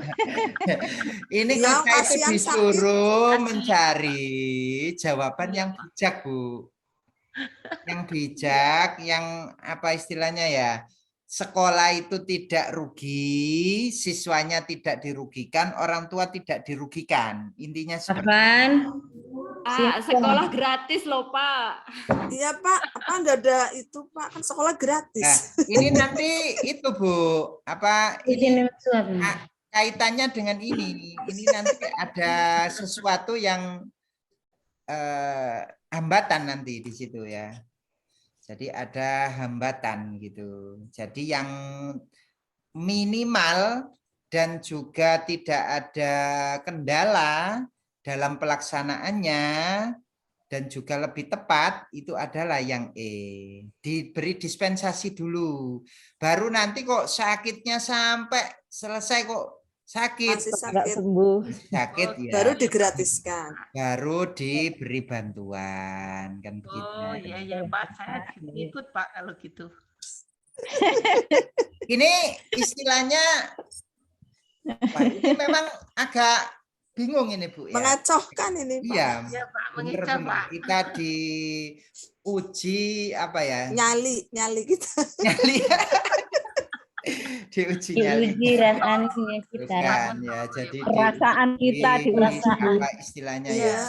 ini Ya, kita itu kasihan disuruh sakit. mencari jawaban yang bijak, Bu. Yang bijak, yang apa istilahnya ya? Sekolah itu tidak rugi, siswanya tidak dirugikan, orang tua tidak dirugikan. Intinya seperti Pak, sekolah gratis loh Pak. Iya Pak, apa enggak ada itu Pak, kan sekolah Nah, gratis. ini nanti itu Bu, apa ini kaitannya dengan ini. Ini nanti ada sesuatu yang hambatan nanti di situ ya. Jadi ada hambatan gitu. Jadi yang minimal dan juga tidak ada kendala dalam pelaksanaannya dan juga lebih tepat itu adalah yang E. Diberi dispensasi dulu. Baru nanti kok sakitnya sampai selesai kok sakit. Masih sakit. Sakit ya. Baru digratiskan. Baru diberi bantuan kan begitu. Oh iya Pak, saya ikut Pak kalau gitu. Ini istilahnya Pak, ini memang agak bingung ini Bu ya. Mengacohkan ini Pak. Iya, Iya Pak, bener, mengicap bener. Pak. Kita diuji apa ya? Nyali kita. Nyali. Diuji nyali. Diuji rasanya kita. Bukan, ya, jadi Perasaan kita diuji. apa istilahnya ya?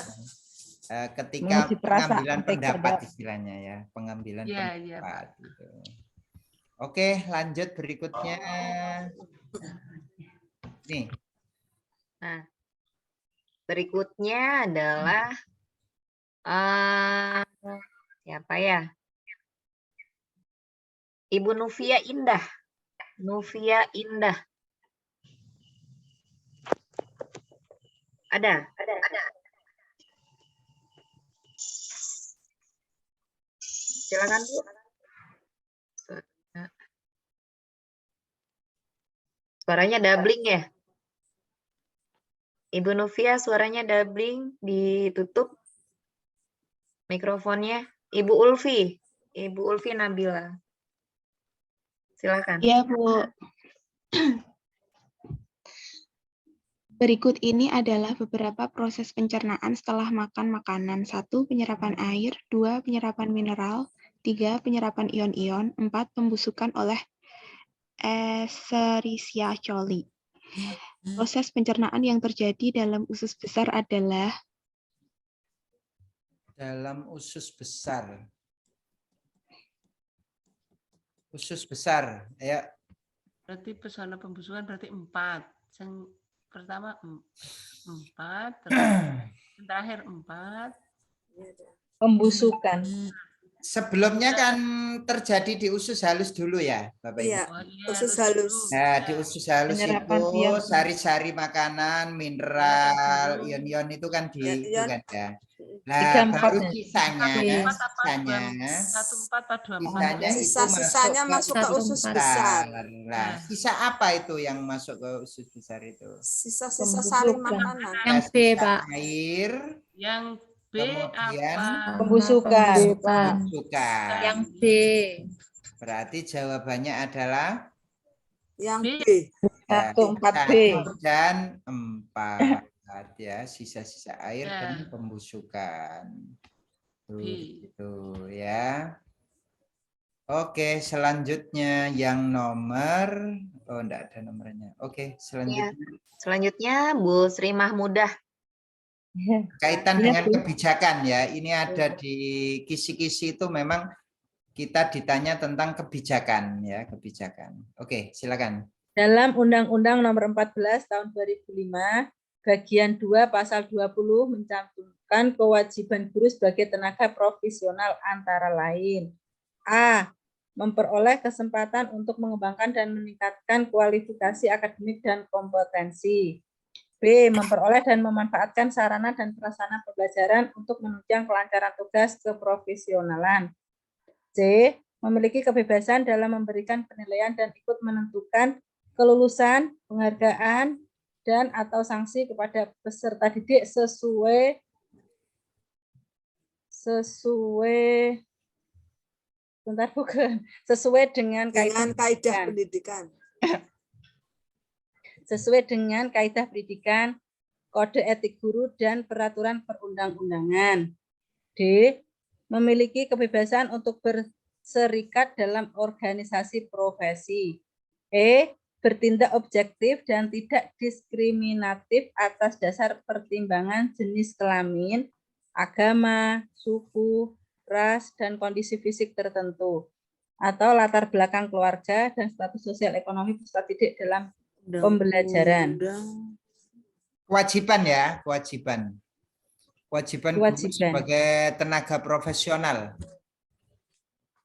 Ketika Menguji perasaan pengambilan kita. pendapat istilahnya ya, pengambilan Iya, pendapat. Gitu. Oke, lanjut berikutnya. Nih. Nah, berikutnya adalah siapa ya? Ibu Nufia Indah. Nufia Indah. Ada. Silakan Bu. Suaranya doubling ya? Ibu Nufia suaranya doubling, ditutup mikrofonnya. Ibu Ulfi Nabila. Silakan. Ya, Bu. Berikut ini adalah beberapa proses pencernaan setelah makan makanan. 1. Penyerapan air. 2. Penyerapan mineral. 3. Penyerapan ion-ion. 4. Pembusukan oleh Escherichia coli. Proses pencernaan yang terjadi dalam usus besar adalah Dalam usus besar. Usus besar, ya. Berarti pesona pembusukan berarti 4. Yang pertama 4, terus yang terakhir 4. Pembusukan. Sebelumnya kan terjadi di usus halus dulu ya, Bapak Ibu. Iya, usus halus. Nah, di usus halus Penyerapan itu ion. sari-sari makanan, mineral, ion-ion itu kan itu kan ya. Nah, baru sisanya, Sisa-sisanya masuk ke usus besar. Nah, sisa apa itu yang masuk ke usus besar itu? Sisa-sisa sari makanan. Yang B, Pak. Air. Yang B Kemudian apa? Pembusukan. Pembusukan. Yang B. Berarti jawabannya adalah yang B. 1, 4B. 1 dan 4 ya, sisa-sisa air dan pembusukan. Tuh, gitu ya. Oke, selanjutnya yang nomor enggak ada nomornya. Oke, selanjutnya. Selanjutnya Bu Sri Mahmudah. Kaitan dengan kebijakan ya. Ini ada di kisi-kisi itu memang kita ditanya tentang kebijakan ya, kebijakan. Oke, silakan. Dalam Undang-Undang Nomor 14 Tahun 2005, Bagian 2 Pasal 20 mencantumkan kewajiban guru sebagai tenaga profesional antara lain: A. Memperoleh kesempatan untuk mengembangkan dan meningkatkan kualifikasi akademik dan kompetensi. B. Memperoleh dan memanfaatkan sarana dan prasarana pembelajaran untuk menunjang kelancaran tugas keprofesionalan. C. Memiliki kebebasan dalam memberikan penilaian dan ikut menentukan kelulusan, penghargaan, dan atau sanksi kepada peserta didik sesuai dengan kaidah pendidikan. Sesuai dengan kaidah pendidikan, kode etik guru, dan peraturan perundang-undangan. D. Memiliki kebebasan untuk berserikat dalam organisasi profesi. E. Bertindak objektif dan tidak diskriminatif atas dasar pertimbangan jenis kelamin, agama, suku, ras, dan kondisi fisik tertentu, atau latar belakang keluarga dan status sosial ekonomi peserta didik dalam pembelajaran. Kewajiban ya, kewajiban. Kewajiban guru sebagai tenaga profesional.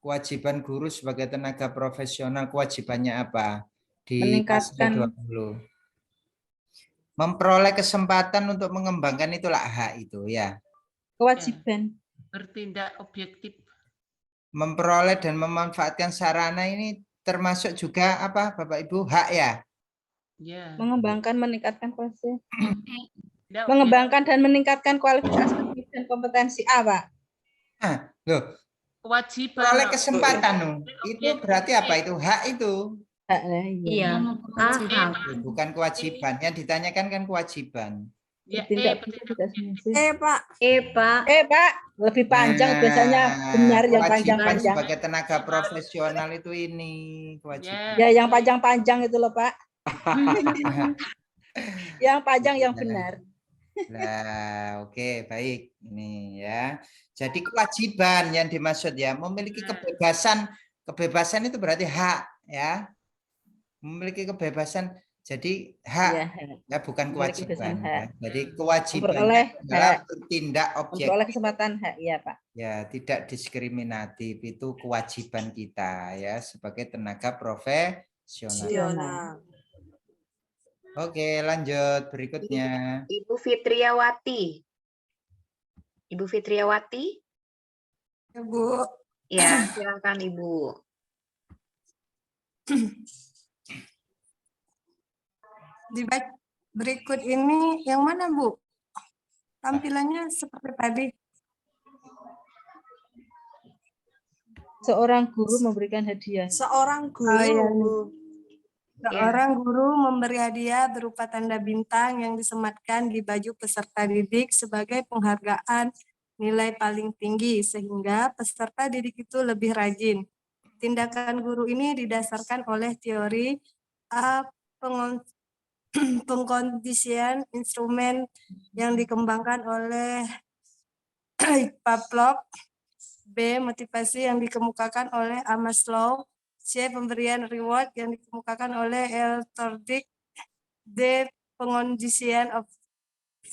Kewajiban guru sebagai tenaga profesional, kewajibannya apa? Di Meningkatkan, pasal 20. Memperoleh kesempatan untuk mengembangkan, itulah hak itu ya. Kewajiban. Bertindak objektif. Memperoleh dan memanfaatkan sarana ini termasuk juga apa Bapak Ibu? Hak ya? Ya. Mengembangkan, meningkatkan kualifikasi. Mengembangkan dan meningkatkan kualifikasi dan kompetensi apa? Loh. Kewajiban. Peroleh kesempatan itu berarti apa itu? Hak itu. Iya. Bukan kewajiban. Yang ditanyakan kan kewajiban. Ya, Pak. Pak. Lebih panjang biasanya benar yang panjang-panjang. Sebagai tenaga profesional itu ini kewajiban. Ya, yang panjang-panjang itu loh, Pak. Yang panjang yang benar. Nah, oke, baik. Ini ya. Jadi kewajiban yang dimaksud ya, memiliki kebebasan. Kebebasan itu berarti hak ya. Memiliki kebebasan jadi hak ya, bukan kewajiban ya. Jadi kewajiban adalah bertindak objektif. Memperoleh kesempatan hak, ya Pak. Ya, tidak diskriminatif, itu kewajiban kita ya sebagai tenaga profesional. Oke, lanjut berikutnya. Ibu Fitriawati. Ibu Fitriawati? Ibu. Ya, silakan Ibu. Berikut ini yang mana, Bu? Tampilannya seperti tadi. Seorang guru memberikan hadiah. Seorang guru. Seorang guru memberi hadiah berupa tanda bintang yang disematkan di baju peserta didik sebagai penghargaan nilai paling tinggi sehingga peserta didik itu lebih rajin. Tindakan guru ini didasarkan oleh teori A. Pengkondisian instrumen yang dikembangkan oleh Pavlov. B. Motivasi yang dikemukakan oleh Maslow. C. Pemberian reward yang dikemukakan oleh Thorndike. D. Pengkondisian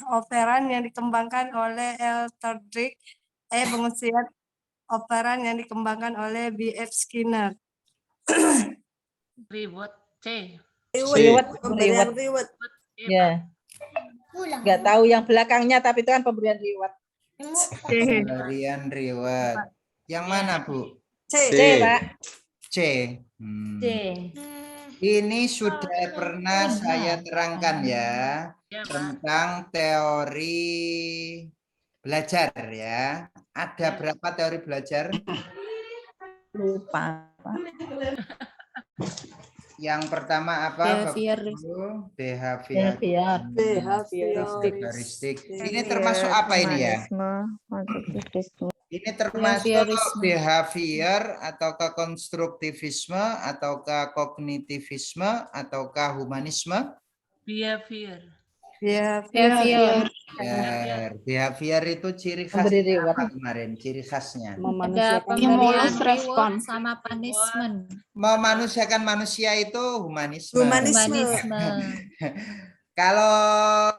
operan yang dikembangkan oleh Thorndike. E. Pengkondisian operan yang dikembangkan oleh B.F. Skinner. Reward C. Reward. Ya. Nggak tahu yang belakangnya, tapi itu kan pemberian reward. Pemberian reward. Yang mana, Bu? C, Pak. C. Ini sudah pernah saya terangkan ya tentang teori belajar ya. Ada berapa teori belajar? Lupa, Pak. Yang pertama apa? Behavioristik. Ini termasuk apa ini ya? Ini termasuk behavior ataukah konstruktivisme ataukah kognitivisme ataukah humanisme? Behavior. Behavior. Behavior itu ciri Memberi khasnya reward. apa kemarin? Ciri khasnya. Ada pemberian reward sama punishment. Memanusiakan manusia itu humanisme. Humanisme. Kalau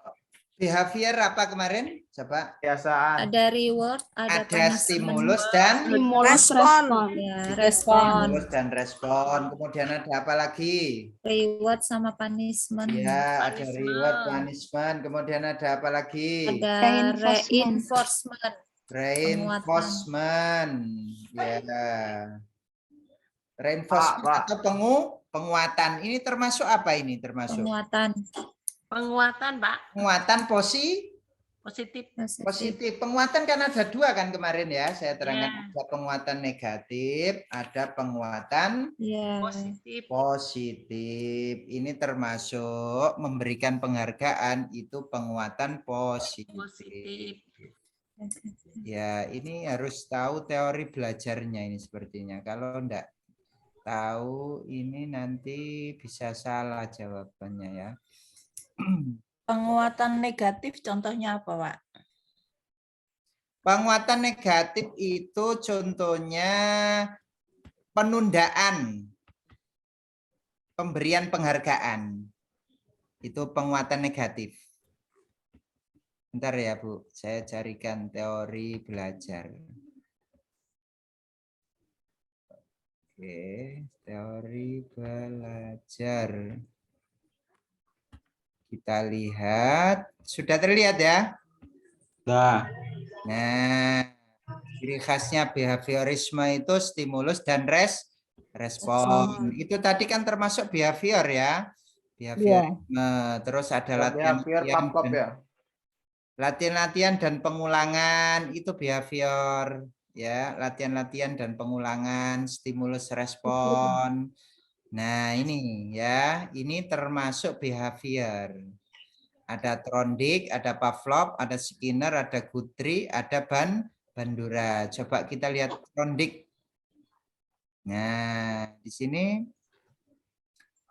behavior apa kemarin? Coba. Kebiasaan. Ada reward, ada punishment. Stimulus dan respon. Ya, respon. Stimulus dan respon. Kemudian ada apa lagi? Reward sama punishment. Ya, ada reward, punishment. Kemudian ada apa lagi? Ada reinforcement. Reinforcement. Ya. Reinforcement atau penguatan. Ini termasuk apa ini? Termasuk penguatan. Penguatan, Pak. Penguatan Positif. Positif. Penguatan kan ada dua kan kemarin ya. Saya terangkan ada penguatan negatif, ada penguatan positif. Ini termasuk memberikan penghargaan itu penguatan positif. Ya, ini harus tahu teori belajarnya ini sepertinya. Kalau enggak tahu ini nanti bisa salah jawabannya ya. Penguatan negatif contohnya apa, Pak? Penguatan negatif itu contohnya penundaan pemberian penghargaan. Itu penguatan negatif. Bentar ya, Bu. Saya carikan teori belajar. Oke, teori belajar. Kita lihat, sudah terlihat ya? Nah, ciri khasnya behaviorisme itu stimulus dan respon. Itu tadi kan termasuk behavior ya. Behaviorisme. Terus ada latihan-latihan dan pengulangan itu behavior ya, latihan-latihan dan pengulangan, stimulus respon. Nah, ini ya, ini termasuk behavior. Ada Trondijk, ada Pavlov, ada Skinner, ada Guthrie, ada Bandura. Coba kita lihat Trondijk. Nah, di sini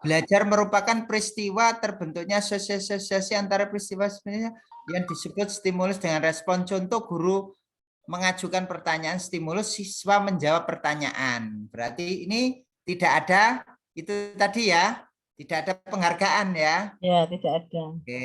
belajar merupakan peristiwa terbentuknya asosiasi antara peristiwa sebenarnya yang disebut stimulus dengan respon. Contoh, guru mengajukan pertanyaan, stimulus, siswa menjawab pertanyaan. Berarti ini tidak ada itu tadi ya, tidak ada penghargaan ya. Ya, tidak ada. Oke.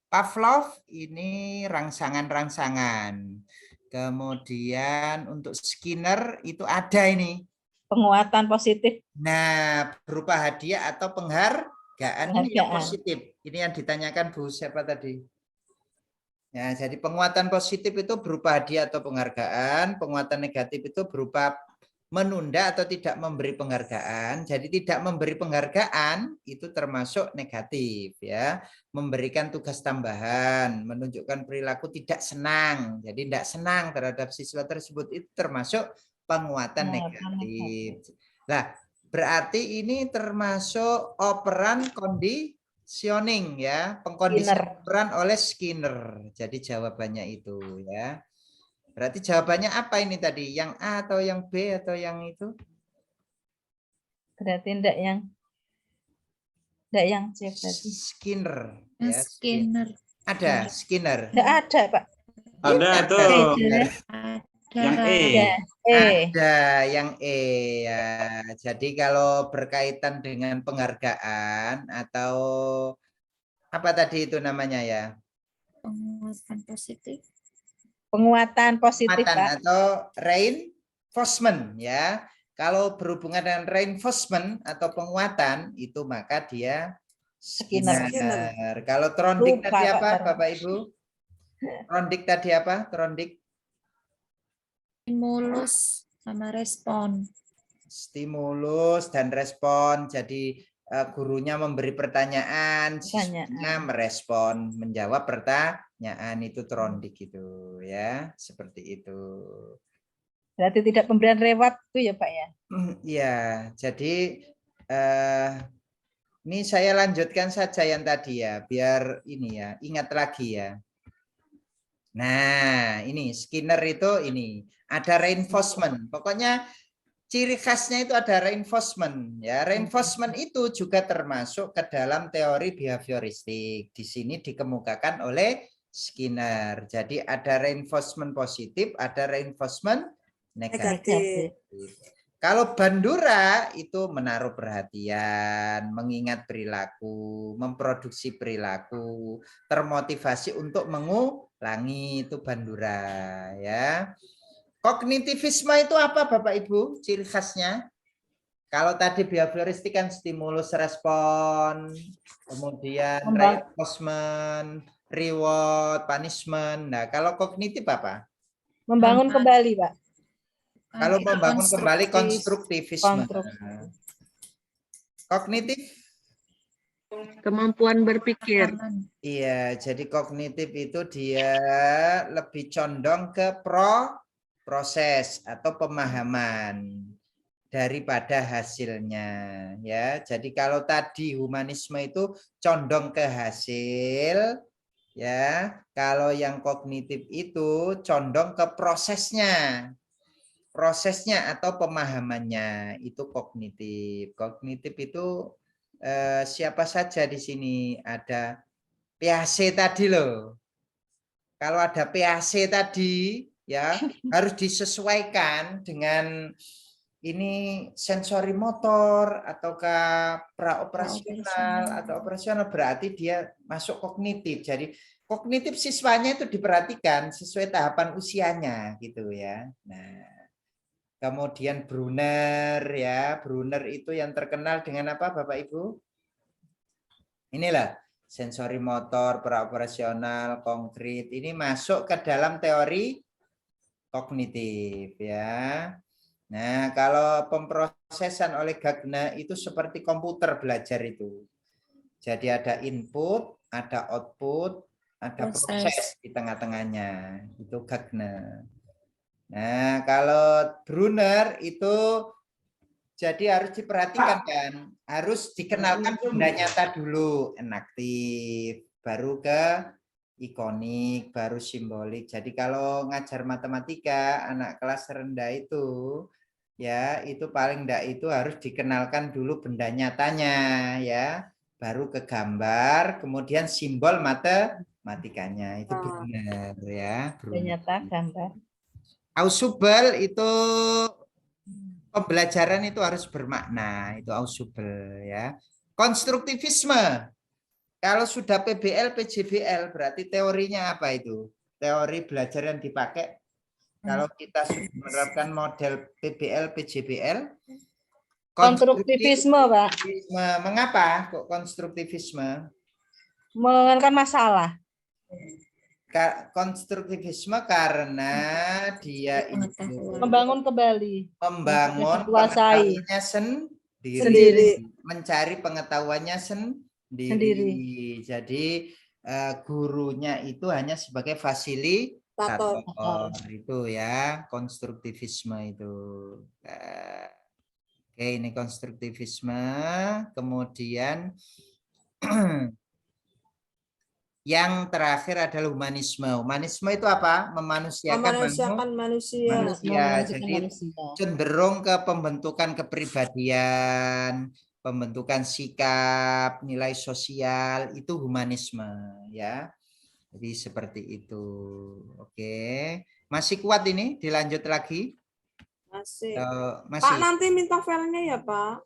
Pavlov ini rangsangan-rangsangan. Kemudian untuk Skinner itu ada ini. Penguatan positif. Nah, berupa hadiah atau penghargaan. Ini yang positif. Ini yang ditanyakan Bu siapa tadi? Ya, jadi penguatan positif itu berupa hadiah atau penghargaan. Penguatan negatif itu berupa menunda atau tidak memberi penghargaan. Jadi tidak memberi penghargaan itu termasuk negatif ya. Memberikan tugas tambahan, menunjukkan perilaku tidak senang. Jadi tidak senang terhadap siswa tersebut itu termasuk penguatan negatif. Nah, berarti ini termasuk operan conditioning ya, pengkondisian operan oleh Skinner. Jadi jawabannya itu ya. Berarti jawabannya apa ini tadi? Yang A atau yang B atau yang itu? Berarti enggak yang C berarti. Skinner. Ya, Skinner. Ada Skinner. Enggak ada, Pak. Ada tuh. Yang E. Ada yang E ya. Jadi kalau berkaitan dengan penghargaan atau apa tadi itu namanya ya? Penguatan positif. Penguatan positif, Pak. Atau reinforcement ya. Kalau berhubungan dengan reinforcement atau penguatan itu maka dia Skinner. Kalau Trondijk tadi apa Bapak Ibu? Trondijk tadi apa? Trondijk. Stimulus sama respon. Stimulus dan respon. Jadi gurunya memberi pertanyaan, siswanya merespon, menjawab pertanyaan, itu Trondijk itu ya, seperti itu. Berarti tidak pemberian reward itu ya Pak ya? Iya, jadi ini saya lanjutkan saja yang tadi ya, biar ini ya, ingat lagi ya. Nah, ini Skinner itu ini ada reinforcement. Pokoknya ciri khasnya itu ada reinforcement ya. Reinforcement itu juga termasuk ke dalam teori behavioristik. Di sini dikemukakan oleh Skinner. Jadi ada reinforcement positif, ada reinforcement negatif. Kalau Bandura itu menaruh perhatian, mengingat perilaku, memproduksi perilaku, termotivasi untuk mengulangi, itu Bandura ya. Kognitivisme itu apa Bapak Ibu ciri khasnya? Kalau tadi behavioristik kan stimulus respon, kemudian reinforcement, reward, punishment. Nah, kalau kognitif apa? Membangun kembali, Pak. Kalau membangun kembali konstruktivisme. Kognitif? Kemampuan berpikir. Iya, jadi kognitif itu dia lebih condong ke proses atau pemahaman daripada hasilnya ya. Jadi kalau tadi humanisme itu condong ke hasil ya, kalau yang kognitif itu condong ke prosesnya atau pemahamannya, itu kognitif. Kognitif itu siapa saja di sini? Ada PAC tadi loh. Kalau ada PAC tadi ya harus disesuaikan dengan ini sensori motor ataukah praoperasional atau operasional, berarti dia masuk kognitif. Jadi kognitif siswanya itu diperhatikan sesuai tahapan usianya gitu ya. Nah, kemudian Brunner ya, Brunner itu yang terkenal dengan apa Bapak Ibu? Inilah sensori motor, praoperasional, konkret, ini masuk ke dalam teori kognitif ya. Nah, kalau pemrosesan oleh Gagner itu seperti komputer belajar itu. Jadi ada input, ada output, ada proses di tengah-tengahnya. Itu Gagner. Nah, kalau Brunner itu jadi harus diperhatikan kan, harus dikenalkan benda nyata dulu, enaktif, baru ke ikonik, baru simbolik. Jadi kalau ngajar matematika anak kelas rendah itu ya, itu paling enggak itu harus dikenalkan dulu benda nyatanya ya, baru ke gambar, kemudian simbol matematikanya. Itu benar ya. Benda nyata gambar. Ausubel itu pembelajaran itu harus bermakna, itu ausubel ya. Konstruktivisme. Kalau sudah PBL, PJBL berarti teorinya apa itu? Teori belajar yang dipakai. Kalau kita sudah menerapkan model PBL, PJBL. Konstruktivisme, Pak. Mengapa kok konstruktivisme? Mengenalkan masalah. Konstruktivisme karena dia itu membangun kembali. Membangun pengetahuannya sendiri. Mencari pengetahuannya sendiri. Jadi gurunya itu hanya sebagai fasilitator itu ya, konstruktivisme itu. Oke, ini konstruktivisme. Kemudian yang terakhir adalah humanisme. Humanisme itu apa? Memanusiakan manusia. Jadi cenderung ke pembentukan kepribadian, pembentukan sikap, nilai sosial, itu humanisme ya. Jadi seperti itu. Oke. Masih kuat ini? Dilanjut lagi? Masih. Masih. Pak, nanti minta filenya ya, Pak?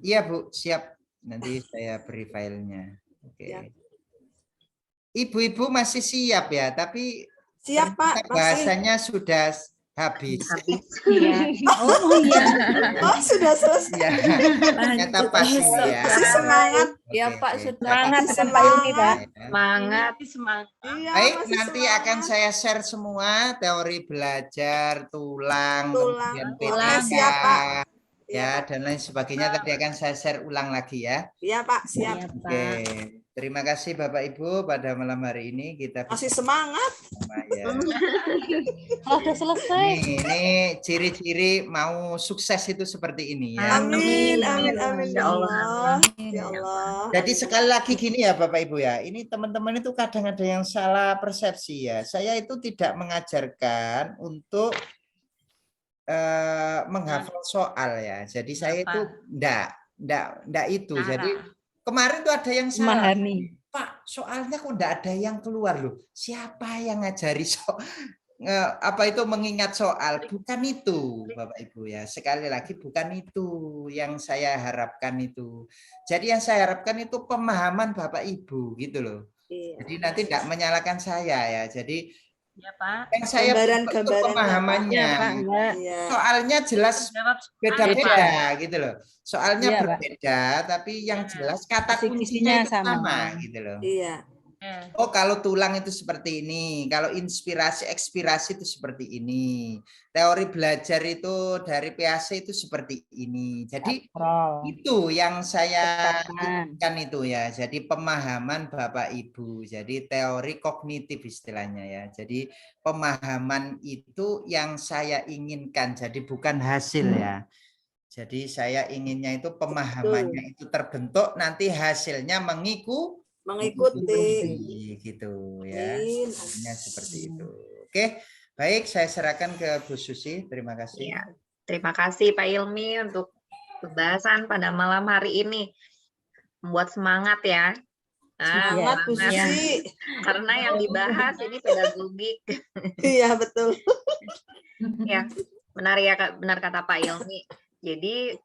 Iya, Bu. Siap. Nanti saya beri filenya. Oke. Ya. Ibu-ibu masih siap ya, tapi siap Pak, bahasanya sudah habis. Iya. Oh iya. Oh sudah selesai. Ya. Kata pasti ya. Semangat. Ya Pak, semangat dengan Pak Yuni, Pak. Semangat. Baik, nanti akan saya share semua teori belajar, tulang, kemudian PTK, ya, dan lain sebagainya. Tadi akan saya share ulang lagi ya. Iya Pak, siap. Oke. Terima kasih Bapak Ibu, pada malam hari ini kita masih semangat. Ya. Sudah selesai. Ini ciri-ciri mau sukses itu seperti ini ya. Amin, amin, amin. Ya Allah. Ya Allah. Jadi sekali lagi gini ya Bapak Ibu ya, ini teman-teman itu kadang ada yang salah persepsi ya. Saya itu tidak mengajarkan untuk menghafal soal ya. Jadi saya itu enggak itu. Jadi kemarin tuh ada yang salah. Memahami. Pak, soalnya kok enggak ada yang keluar loh. Siapa yang ngajari mengingat soal? Bukan itu, Bapak Ibu ya. Sekali lagi bukan itu yang saya harapkan itu. Jadi yang saya harapkan itu pemahaman Bapak Ibu gitu loh. Jadi nanti enggak menyalahkan saya ya. Jadi ya, Pak. yang saya itu pemahamannya. Soalnya jelas beda-beda gitu loh. Soalnya Iya, Pak. berbeda, tapi yang jelas kata kuncinya itu sama gitu loh. Iya. Oh, kalau tulang itu seperti ini, kalau inspirasi ekspirasi itu seperti ini, teori belajar itu dari PAC itu seperti ini. Jadi itu yang saya inginkan itu ya. Jadi pemahaman Bapak Ibu, jadi teori kognitif istilahnya ya. Jadi pemahaman itu yang saya inginkan, jadi bukan hasil ya. Jadi saya inginnya itu pemahamannya itu terbentuk, nanti hasilnya mengikuti gitu ya. Hasilnya seperti itu. Oke, baik, saya serahkan ke Bu Susi. Terima kasih. Ya, terima kasih Pak Ilmi untuk pembahasan pada malam hari ini. Membuat semangat ya. Semangat Bu Susi. Karena yang dibahas ini pedagogik. Iya, betul. Ya, benar ya, benar kata Pak Ilmi. Jadi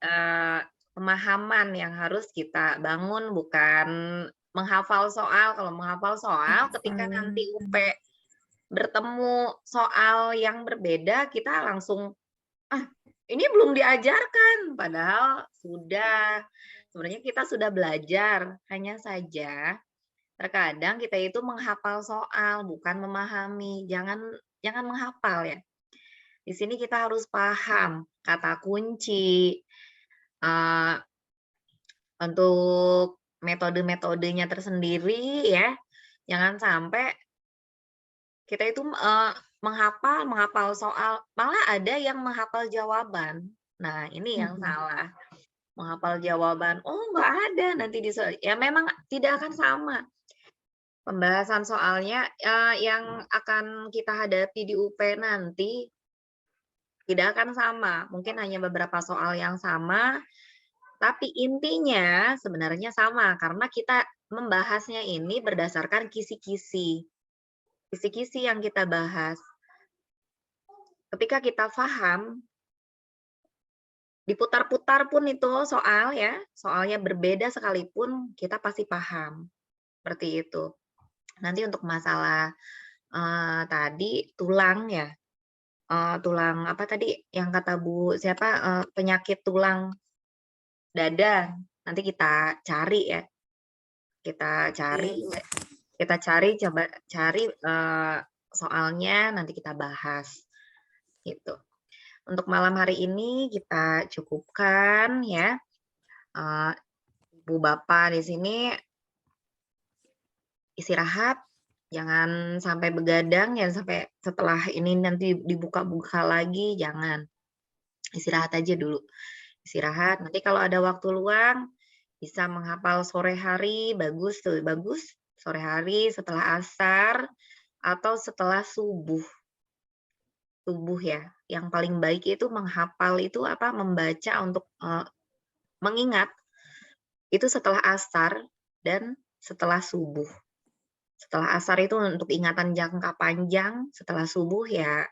pemahaman yang harus kita bangun, bukan menghafal soal. Kalau menghafal soal, ketika nanti UP bertemu soal yang berbeda, kita langsung, ini belum diajarkan. Padahal sudah, sebenarnya kita sudah belajar. Hanya saja terkadang kita itu menghafal soal, bukan memahami. Jangan menghafal ya. Di sini kita harus paham kata kunci, untuk metode-metodenya tersendiri ya. Jangan sampai kita itu menghafal soal, malah ada yang menghafal jawaban. Nah, ini yang salah. Menghafal jawaban, oh nggak ada nanti ya memang tidak akan sama. Pembahasan soalnya yang akan kita hadapi di UP nanti tidak akan sama, mungkin hanya beberapa soal yang sama, tapi intinya sebenarnya sama karena kita membahasnya ini berdasarkan kisi-kisi. Kisi-kisi yang kita bahas. Ketika kita paham, diputar-putar pun itu soal ya, soalnya berbeda sekalipun kita pasti paham. Seperti itu. Nanti untuk masalah tadi tulang ya. Tulang apa tadi yang kata Bu siapa penyakit tulang dada, nanti kita cari ya, kita cari coba cari soalnya, nanti kita bahas gitu. Untuk malam hari ini kita cukupkan ya. Ibu Bapak di sini istirahat, jangan sampai begadang, jangan sampai setelah ini nanti dibuka-buka lagi, jangan. Istirahat aja dulu. Istirahat, nanti kalau ada waktu luang, bisa menghafal sore hari, bagus tuh, bagus. Sore hari setelah asar, atau setelah subuh. Subuh ya, yang paling baik itu menghafal itu apa? Membaca untuk mengingat, itu setelah asar dan setelah subuh. Setelah asar itu untuk ingatan jangka panjang, setelah subuh ya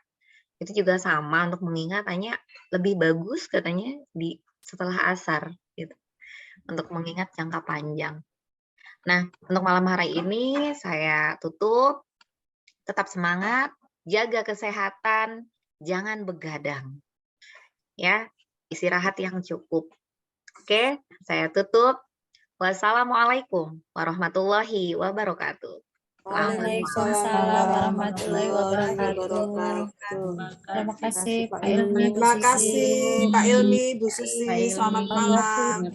itu juga sama untuk mengingat, hanya lebih bagus katanya di setelah asar gitu. Untuk mengingat jangka panjang. Nah, untuk malam hari ini saya tutup. Tetap semangat, jaga kesehatan, jangan begadang. Ya, istirahat yang cukup. Oke, saya tutup. Wassalamualaikum warahmatullahi wabarakatuh. Waalaikumsalam warahmatullahi wabarakatuh. Terima kasih Pak Ilmi. Terima kasih Pak Ilmi, Bu Susi. Selamat malam.